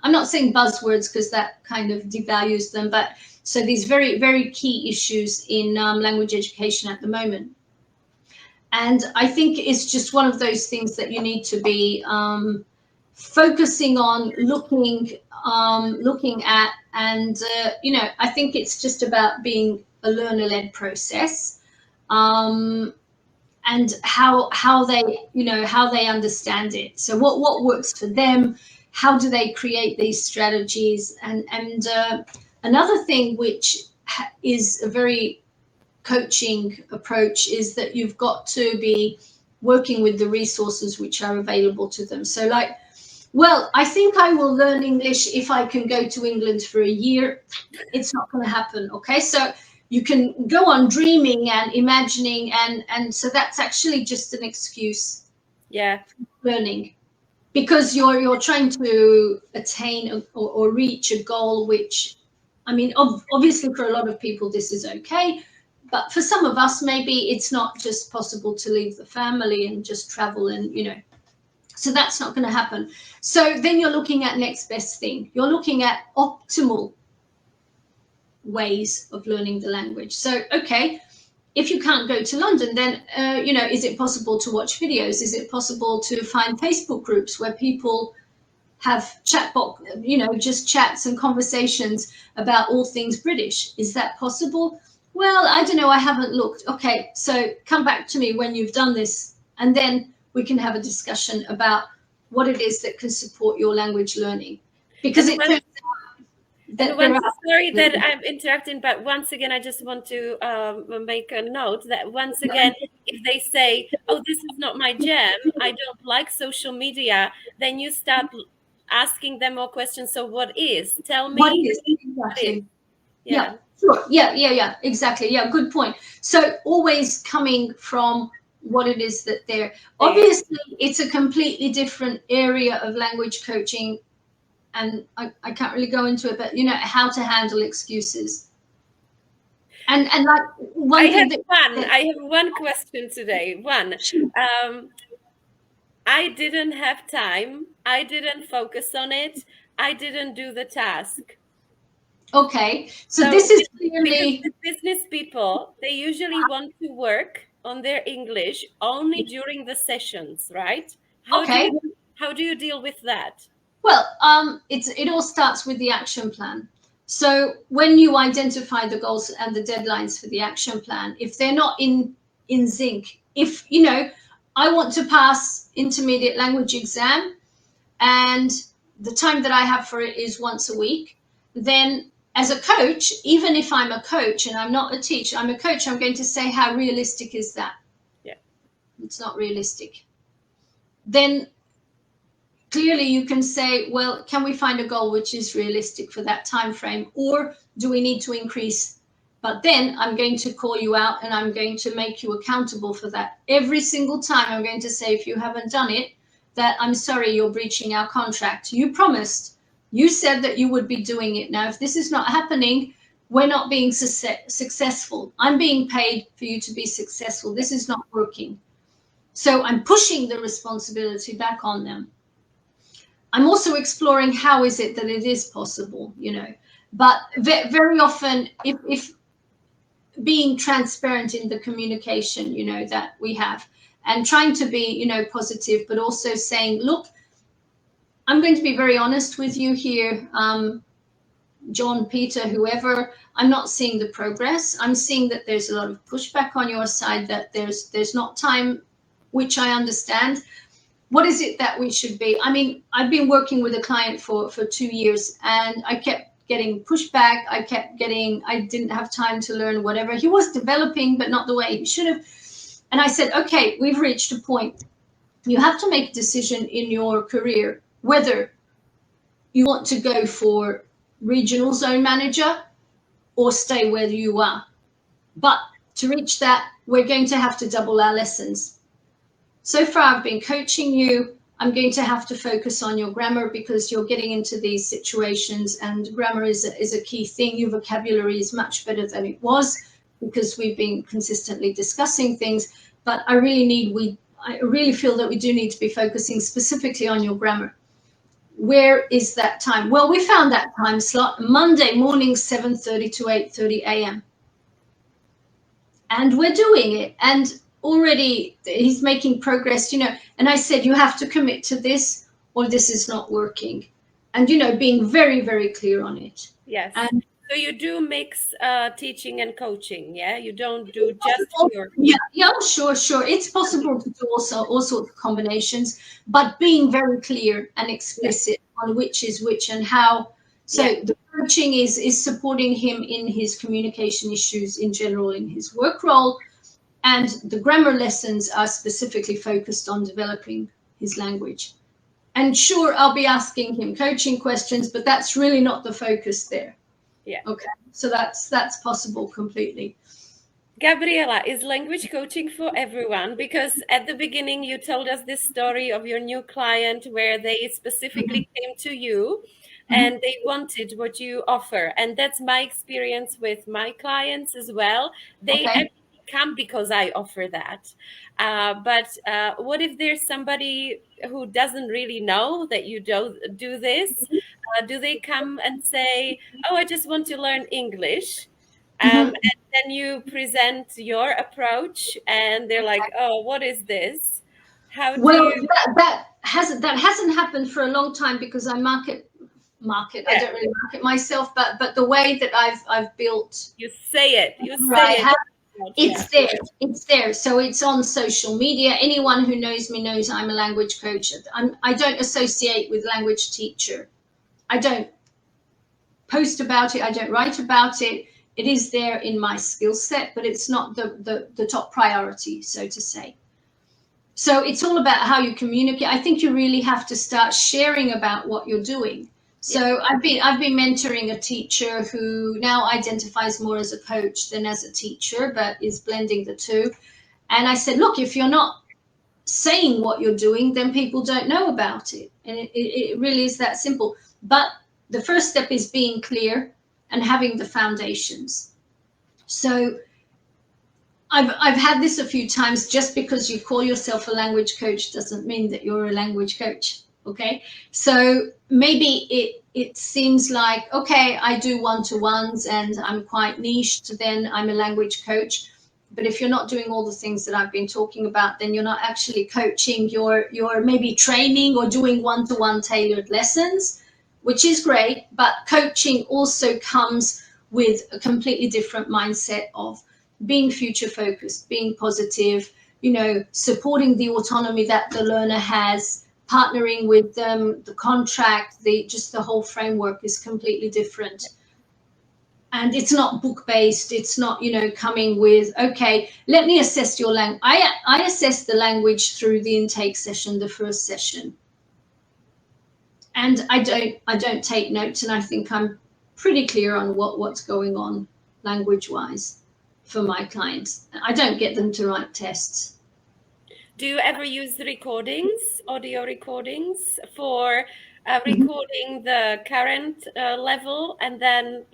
I'm not saying buzzwords because that kind of devalues them, but so these very, very key issues in language education at the moment. And I think it's just one of those things that you need to be focusing on, looking at, and I think it's just about being a learner-led process. And how they understand it. So what works for them? How do they create these strategies? And another thing which is a very coaching approach is that you've got to be working with the resources which are available to them. So like, well, I think I will learn English if I can go to England for a year. It's not going to happen. Okay, so you can go on dreaming and imagining, and so that's actually just an excuse. Yeah, learning, because you're trying to attain or reach a goal, which, I mean, obviously for a lot of people this is okay, but for some of us maybe it's not just possible to leave the family and just travel and So that's not going to happen. So then you're looking at next best thing. You're looking at optimal ways of learning the language. So, okay, if you can't go to London, then, is it possible to watch videos? Is it possible to find Facebook groups where people have chatbot, just chats and conversations about all things British? Is that possible? Well, I don't know. I haven't looked. Okay, so come back to me when you've done this, and then we can have a discussion about what it is that can support your language learning. Because it turns out that sorry that I'm interrupting, but once again, I just want to make a note that once again, if they say, "Oh, this is not my jam. I don't like social media," then you start asking them more questions. So what is? Tell me. What is exactly? Yeah. Sure. Yeah. Exactly. Yeah. Good point. So always coming from what it is that they're obviously it's a completely different area of language coaching, and I can't really go into it, but how to handle excuses. And like one I have one question today. I didn't have time. I didn't focus on it. I didn't do the task. Okay, so this is clearly because the business people, they usually want to work on their English only during the sessions, right? How do you deal with that? Well, it all starts with the action plan. So when you identify the goals and the deadlines for the action plan, if they're not in sync, if I want to pass intermediate language exam, and the time that I have for it is once a week, then as a coach, even if I'm a coach and I'm not a teacher, I'm a coach, I'm going to say, how realistic is that? Yeah. It's not realistic. Then clearly you can say, well, can we find a goal which is realistic for that time frame, or do we need to increase? But then I'm going to call you out and I'm going to make you accountable for that. Every single time I'm going to say, if you haven't done it, that I'm sorry, you're breaching our contract. You promised, you said that you would be doing it. Now, if this is not happening, we're not being successful. I'm being paid for you to be successful. This is not working. So I'm pushing the responsibility back on them. I'm also exploring how is it that it is possible, but very often if being transparent in the communication, that we have, and trying to be, positive, but also saying, look, I'm going to be very honest with you here, John, Peter, whoever, I'm not seeing the progress. I'm seeing that there's a lot of pushback on your side, that there's not time, which I understand. What is it that we should be? I mean, I've been working with a client for 2 years, and I kept getting pushback. I didn't have time to learn whatever. He was developing, but not the way he should have. And I said, okay, we've reached a point. You have to make a decision in your career whether you want to go for regional zone manager or stay where you are. But to reach that, we're going to have to double our lessons. So far, I've been coaching you. I'm going to have to focus on your grammar because you're getting into these situations, and grammar is a key thing. Your vocabulary is much better than it was because we've been consistently discussing things. But I really feel that we do need to be focusing specifically on your grammar. Where is that time? Well, we found that time slot Monday morning, 7:30 to 8:30 a.m. And we're doing it. And already he's making progress, and I said, you have to commit to this or this is not working. And, being very, very clear on it. Yes. And so you do mix teaching and coaching, yeah? You don't do just your... Yeah, sure. It's possible to do also all sorts of combinations, but being very clear and explicit on which is which and how. So the coaching is supporting him in his communication issues in general in his work role, and the grammar lessons are specifically focused on developing his language. And sure, I'll be asking him coaching questions, but that's really not the focus there. Yeah. Okay. So that's possible completely. Gabriella, is language coaching for everyone? Because at the beginning, you told us this story of your new client where they specifically came to you and they wanted what you offer. And that's my experience with my clients as well. They come because I offer that. But what if there's somebody who doesn't really know that you do this? Do they come and say, "Oh, I just want to learn English," and then you present your approach, and they're like, "Oh, what is this?" How do Well, you? that hasn't happened for a long time because I market. Yeah, I don't really market myself, but the way that I've built, you say it. You I say it. have, Yeah. it's there. It's there. So it's on social media. Anyone who knows me knows I'm a language coach. I don't associate with language teacher. I don't post about it. I don't write about it. It is there in my skill set, but it's not the top priority, so to say. So it's all about how you communicate. I think you really have to start sharing about what you're doing. So I've been mentoring a teacher who now identifies more as a coach than as a teacher, but is blending the two. And I said, look, if you're not saying what you're doing, then people don't know about it. And it really is that simple. But the first step is being clear and having the foundations. So I've had this a few times. Just because you call yourself a language coach doesn't mean that you're a language coach. Okay. So maybe it seems like, okay, I do one-to-ones and I'm quite niched, then I'm a language coach. But if you're not doing all the things that I've been talking about, then you're not actually coaching. You're maybe training or doing one-to-one tailored lessons, which is great. But coaching also comes with a completely different mindset of being future focused, being positive, supporting the autonomy that the learner has, partnering with them, the contract, the whole framework is completely different. And it's not book based. It's not, coming with, okay, let me assess your language. I assess the language through the intake session, the first session. And I don't take notes, and I think I'm pretty clear on what's going on language wise for my clients. I don't get them to write tests. Do you ever use recordings, audio recordings, for recording the current level, and then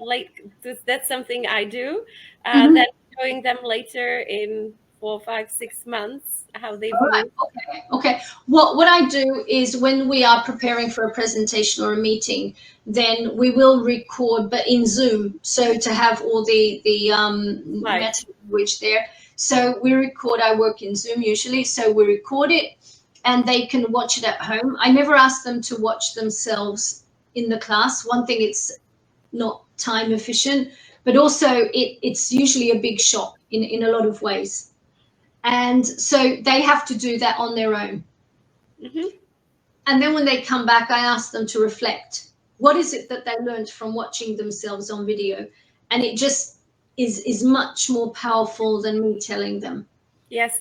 that's something I do. Then showing them later in 4, 5, 6 months how they've All right. moved. Okay. What I do is when we are preparing for a presentation or a meeting, then we will record, but in Zoom. So to have all the Right. meta language there. So we record. I work in Zoom usually, so we record it, and they can watch it at home. I never ask them to watch themselves in the class. One thing, it's not time efficient, but also it's usually a big shock in a lot of ways. And so they have to do that on their own. And then when they come back, I ask them to reflect. What is it that they learned from watching themselves on video? And it just is much more powerful than me telling them. Yes,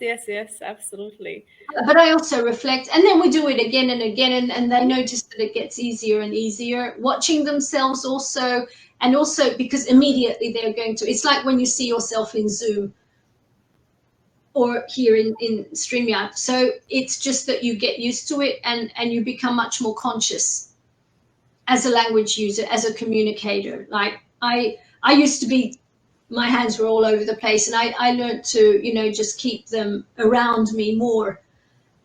absolutely. But I also reflect, and then we do it again and again, and they notice that it gets easier and easier. Watching themselves also, and also because immediately they're going to, it's like when you see yourself in Zoom or here in StreamYard. So it's just that you get used to it, and you become much more conscious as a language user, as a communicator. Like I used to be, my hands were all over the place, and I learned to, just keep them around me more.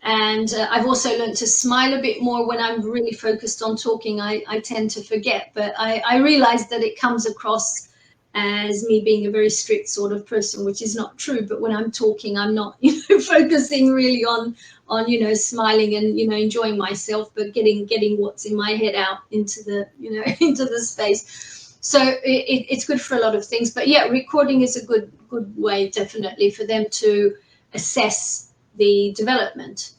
And I've also learned to smile a bit more when I'm really focused on talking. I tend to forget, but I realize that it comes across as me being a very strict sort of person, which is not true. But when I'm talking, I'm not, focusing really on smiling and enjoying myself, but getting what's in my head out into the into the space. So it's good for a lot of things. But yeah, recording is a good way, definitely, for them to assess the development.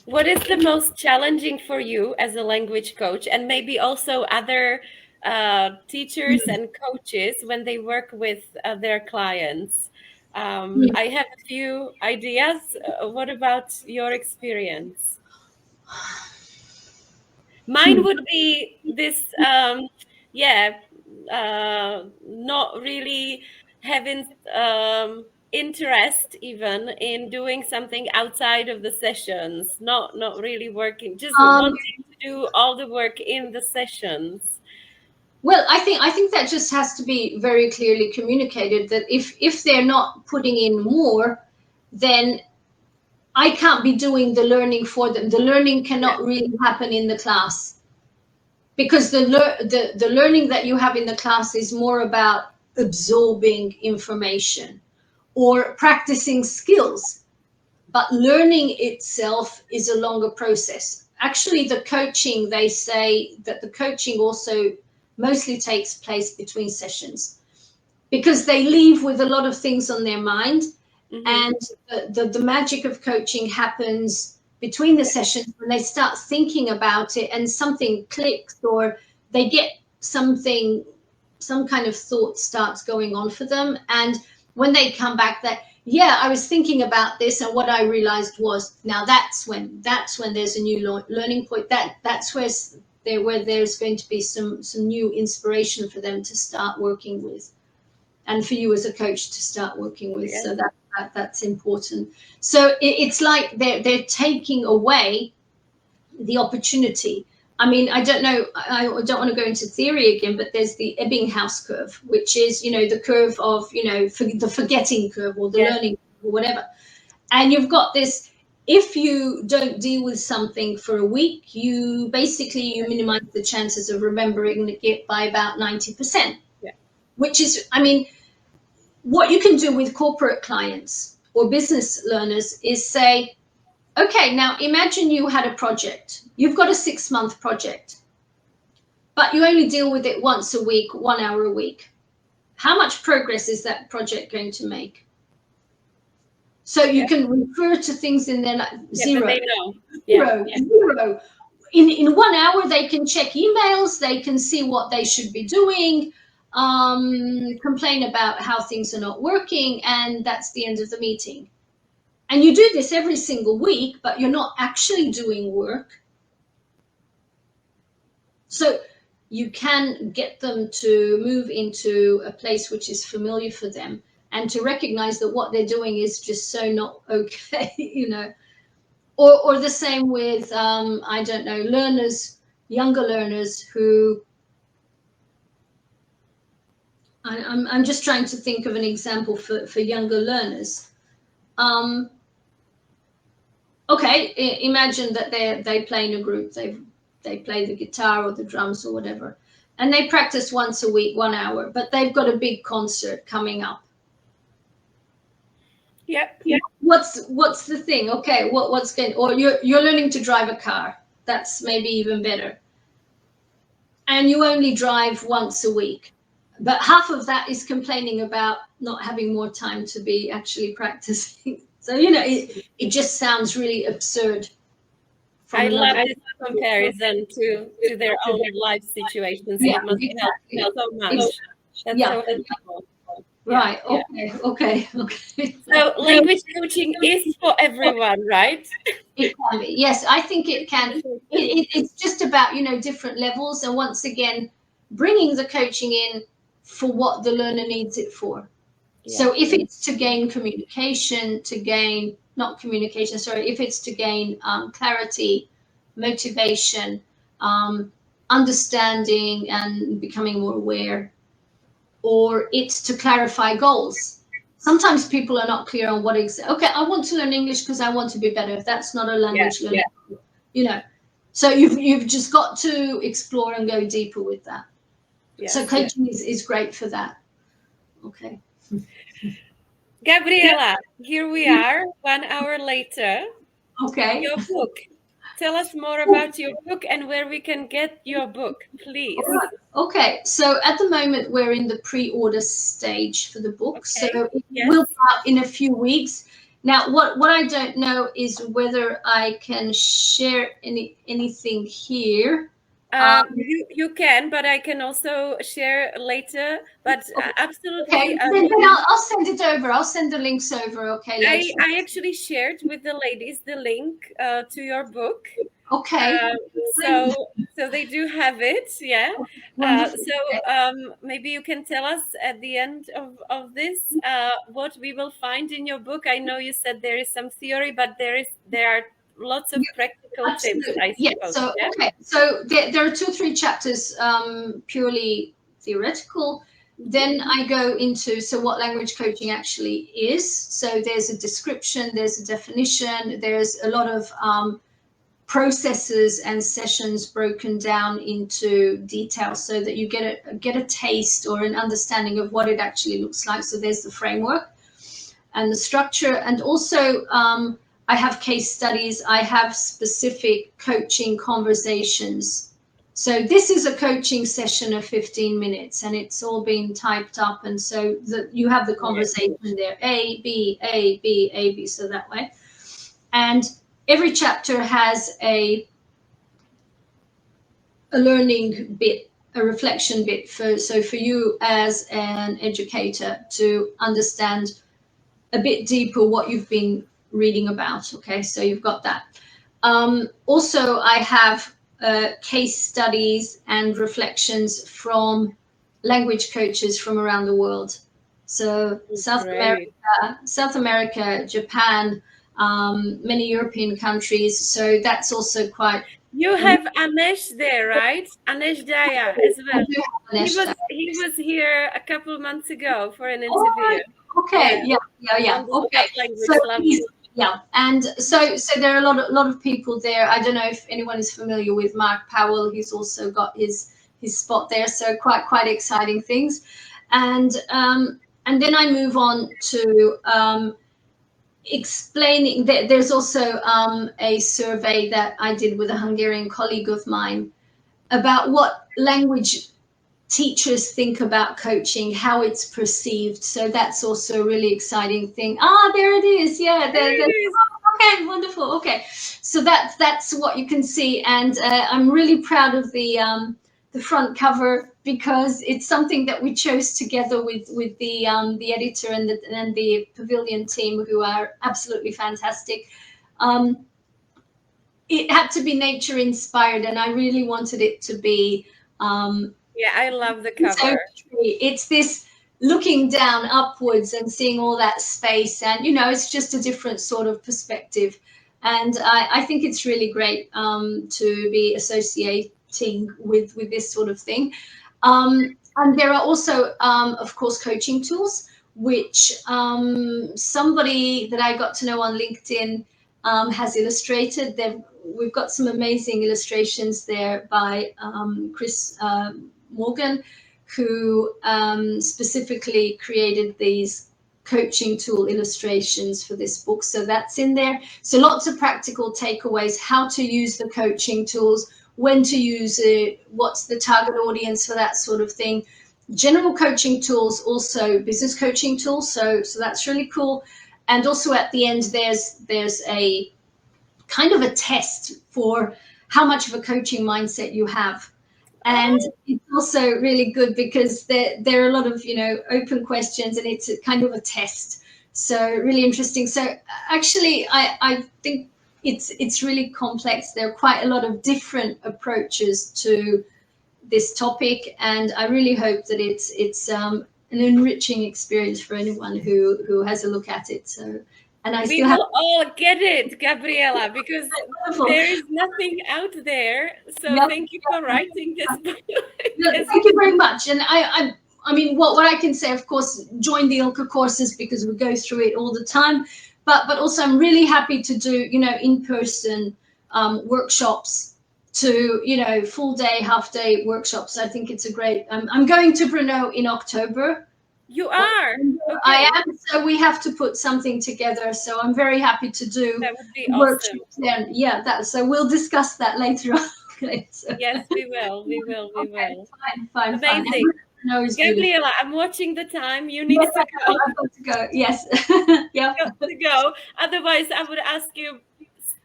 What is the most challenging for you as a language coach, and maybe also other teachers and coaches when they work with their clients? I have a few ideas. What about your experience? Mine would be this, not really having interest even in doing something outside of the sessions, not really working, just wanting to do all the work in the sessions. Well, I think that just has to be very clearly communicated, that if they're not putting in more, then I can't be doing the learning for them. The learning cannot really happen in the class, because the learning that you have in the class is more about absorbing information or practicing skills. But learning itself is a longer process. Actually, the coaching, they say that the coaching also mostly takes place between sessions, because they leave with a lot of things on their mind. And the magic of coaching happens between the sessions, when they start thinking about it and something clicks, or they get something, some kind of thought starts going on for them. And when they come back, that, yeah, I was thinking about this, and what I realized was, now that's when there's a new learning point. That's where there's going to be some new inspiration for them to start working with, and for you as a coach to start working with. So that's important. So it's like they're taking away the opportunity. I mean, I don't know, I don't want to go into theory again, but there's the Ebbinghaus curve, which is, the curve of, the forgetting curve, or the learning, or whatever. And you've got this, if you don't deal with something for a week, you minimize the chances of remembering it by about 90%. Which is, I mean, what you can do with corporate clients or business learners is say, okay, now imagine you had a project. You've got a 6-month project, but you only deal with it once a week, 1 hour a week. How much progress is that project going to make? So you can refer to things in there like zero. Zero. In 1 hour, they can check emails, they can see what they should be doing, complain about how things are not working, and that's the end of the meeting. And you do this every single week, but you're not actually doing work. So you can get them to move into a place which is familiar for them, and to recognize that what they're doing is just so not okay, Or the same with, I don't know, younger learners who, I'm just trying to think of an example for younger learners. Okay, imagine that they play in a group, they play the guitar or the drums or whatever, and they practice once a week, 1 hour, but they've got a big concert coming up. What's the thing? Okay, what's going, or you're learning to drive a car. That's maybe even better. And you only drive once a week, but half of that is complaining about not having more time to be actually practicing. So, it just sounds really absurd. I love this comparison to their own life situations. It must help so much. That's so helpful. Right. Okay. So language coaching is for everyone, right? It can be. Yes, I think it can. It's just about, different levels. And once again, bringing the coaching in for what the learner needs it for. So if it's to gain communication, if it's to gain clarity, motivation, understanding and becoming more aware, or it's to clarify goals. Sometimes people are not clear on what okay, I want to learn English because I want to be better. That's not a language learning. So you've just got to explore and go deeper with that. So coaching is great for that. Okay. Gabriella, here we are 1 hour later. Okay. Your book. Tell us more about your book and where we can get your book, please. Okay, so at the moment we're in the pre-order stage for the book, so it will be out in a few weeks. Now, what I don't know is whether I can share anything here. You can, but I can also share later. But absolutely. Okay, then I'll send it over. I'll send the links over. Okay. Later. I actually shared with the ladies the link to your book. Okay. So they do have it. Yeah. Maybe you can tell us at the end of this what we will find in your book. I know you said there is some theory, but there are lots of practical tips, I suppose. So, okay. So there are 2-3 chapters purely theoretical. Then I go into, so what language coaching actually is. So there's a description, there's a definition, there's a lot of processes and sessions broken down into detail so that you get a taste or an understanding of what it actually looks like. So there's the framework and the structure, and also I have case studies, I have specific coaching conversations. So this is a coaching session of 15 minutes and it's all been typed up, and so you have the conversation there, A, B, A, B, A, B, so that way. And every chapter has a learning bit, a reflection bit so for you as an educator to understand a bit deeper what you've been reading about. Okay, so you've got that. Also, I have case studies and reflections from language coaches from around the world. So South America, Japan, many European countries. So that's also quite. You have Anesh there, right? Anesh Daya as well. He was here a couple of months ago for an interview. Okay, yeah. Okay, and so there are a lot of people there. I don't know if anyone is familiar with Mark Powell. He's also got his spot there. So quite exciting things, and then I move on to explaining. There's also a survey that I did with a Hungarian colleague of mine about what language teachers think about coaching, how it's perceived. So that's also a really exciting thing. There it is. Yeah, there it is. Okay, wonderful. Okay, so that's what you can see, and I'm really proud of the front cover because it's something that we chose together with the editor and the Pavilion team, who are absolutely fantastic. It had to be nature inspired, and I really wanted it to be. Yeah, I love the cover. It's this looking down upwards and seeing all that space, and it's just a different sort of perspective, and I think it's really great to be associating with this sort of thing. And there are also of course coaching tools, which somebody that I got to know on LinkedIn has illustrated. We've got some amazing illustrations there by Chris Morgan, who specifically created these coaching tool illustrations for this book. So that's in there. So lots of practical takeaways, how to use the coaching tools, when to use it, what's the target audience for that sort of thing. General coaching tools, also business coaching tools. So that's really cool. And also at the end, there's a kind of a test for how much of a coaching mindset you have. And it's also really good because there are a lot of, open questions, and it's a kind of a test. So really interesting. So actually, I think it's really complex. There are quite a lot of different approaches to this topic, and I really hope that it's an enriching experience for anyone who has a look at it. So. And we will all get it, Gabriella, because there is nothing out there. So thank you for writing this book. Thank you very much. And I mean, what I can say, of course, join the ILCA courses because we go through it all the time. But also, I'm really happy to do in-person workshops, to full day, half day workshops. I think it's a great. I'm going to Brno in October. You are? Okay. I am. So we have to put something together. So I'm very happy to do. That would be awesome. Then. Yeah, so we'll discuss that later on. Okay, so. Yes, we will. Okay, fine. Amazing. Gabriella, I'm watching the time. You need to go. I've got to go. Yes. Yeah. Got to go. Otherwise, I would ask you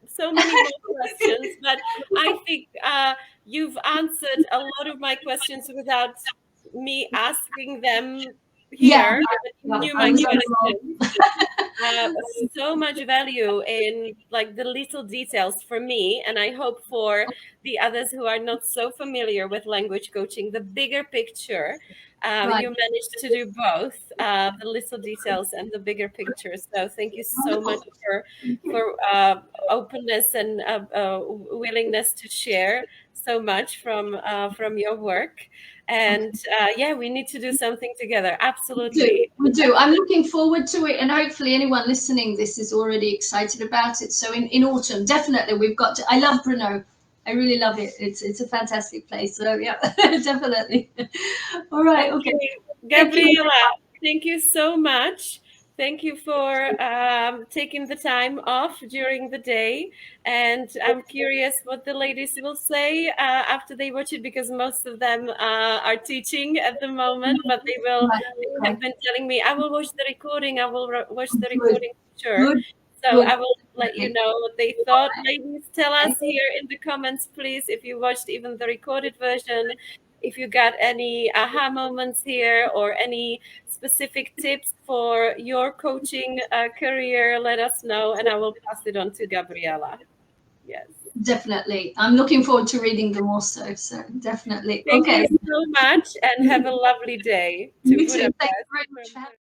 so many more questions. But I think you've answered a lot of my questions without me asking them here. Knew my questions. So much value in like the little details for me, and I hope for the others who are not so familiar with language coaching, the bigger picture. You managed to do both, the little details and the bigger picture. So thank you so much for openness and willingness to share so much from your work. And yeah, we need to do something together. Absolutely. We do. I'm looking forward to it, and hopefully anyone listening this is already excited about it. So in autumn, definitely we've got to. I love Brno. I really love it. It's a fantastic place. So yeah, definitely. All right. Okay. Gabriella, thank you so much. Thank you for taking the time off during the day. And I'm curious what the ladies will say after they watch it, because most of them are teaching at the moment, but they have been telling me, I will watch the recording. I will watch the recording for sure. So I will let you know what they thought. Ladies, tell us here in the comments, please, if you watched even the recorded version. If you got any aha moments here or any specific tips for your coaching career, let us know, and I will pass it on to Gabriella. Yes. Definitely. I'm looking forward to reading them also. So definitely. Thank you so much, and have a lovely day. You too. Thank you very much for having me.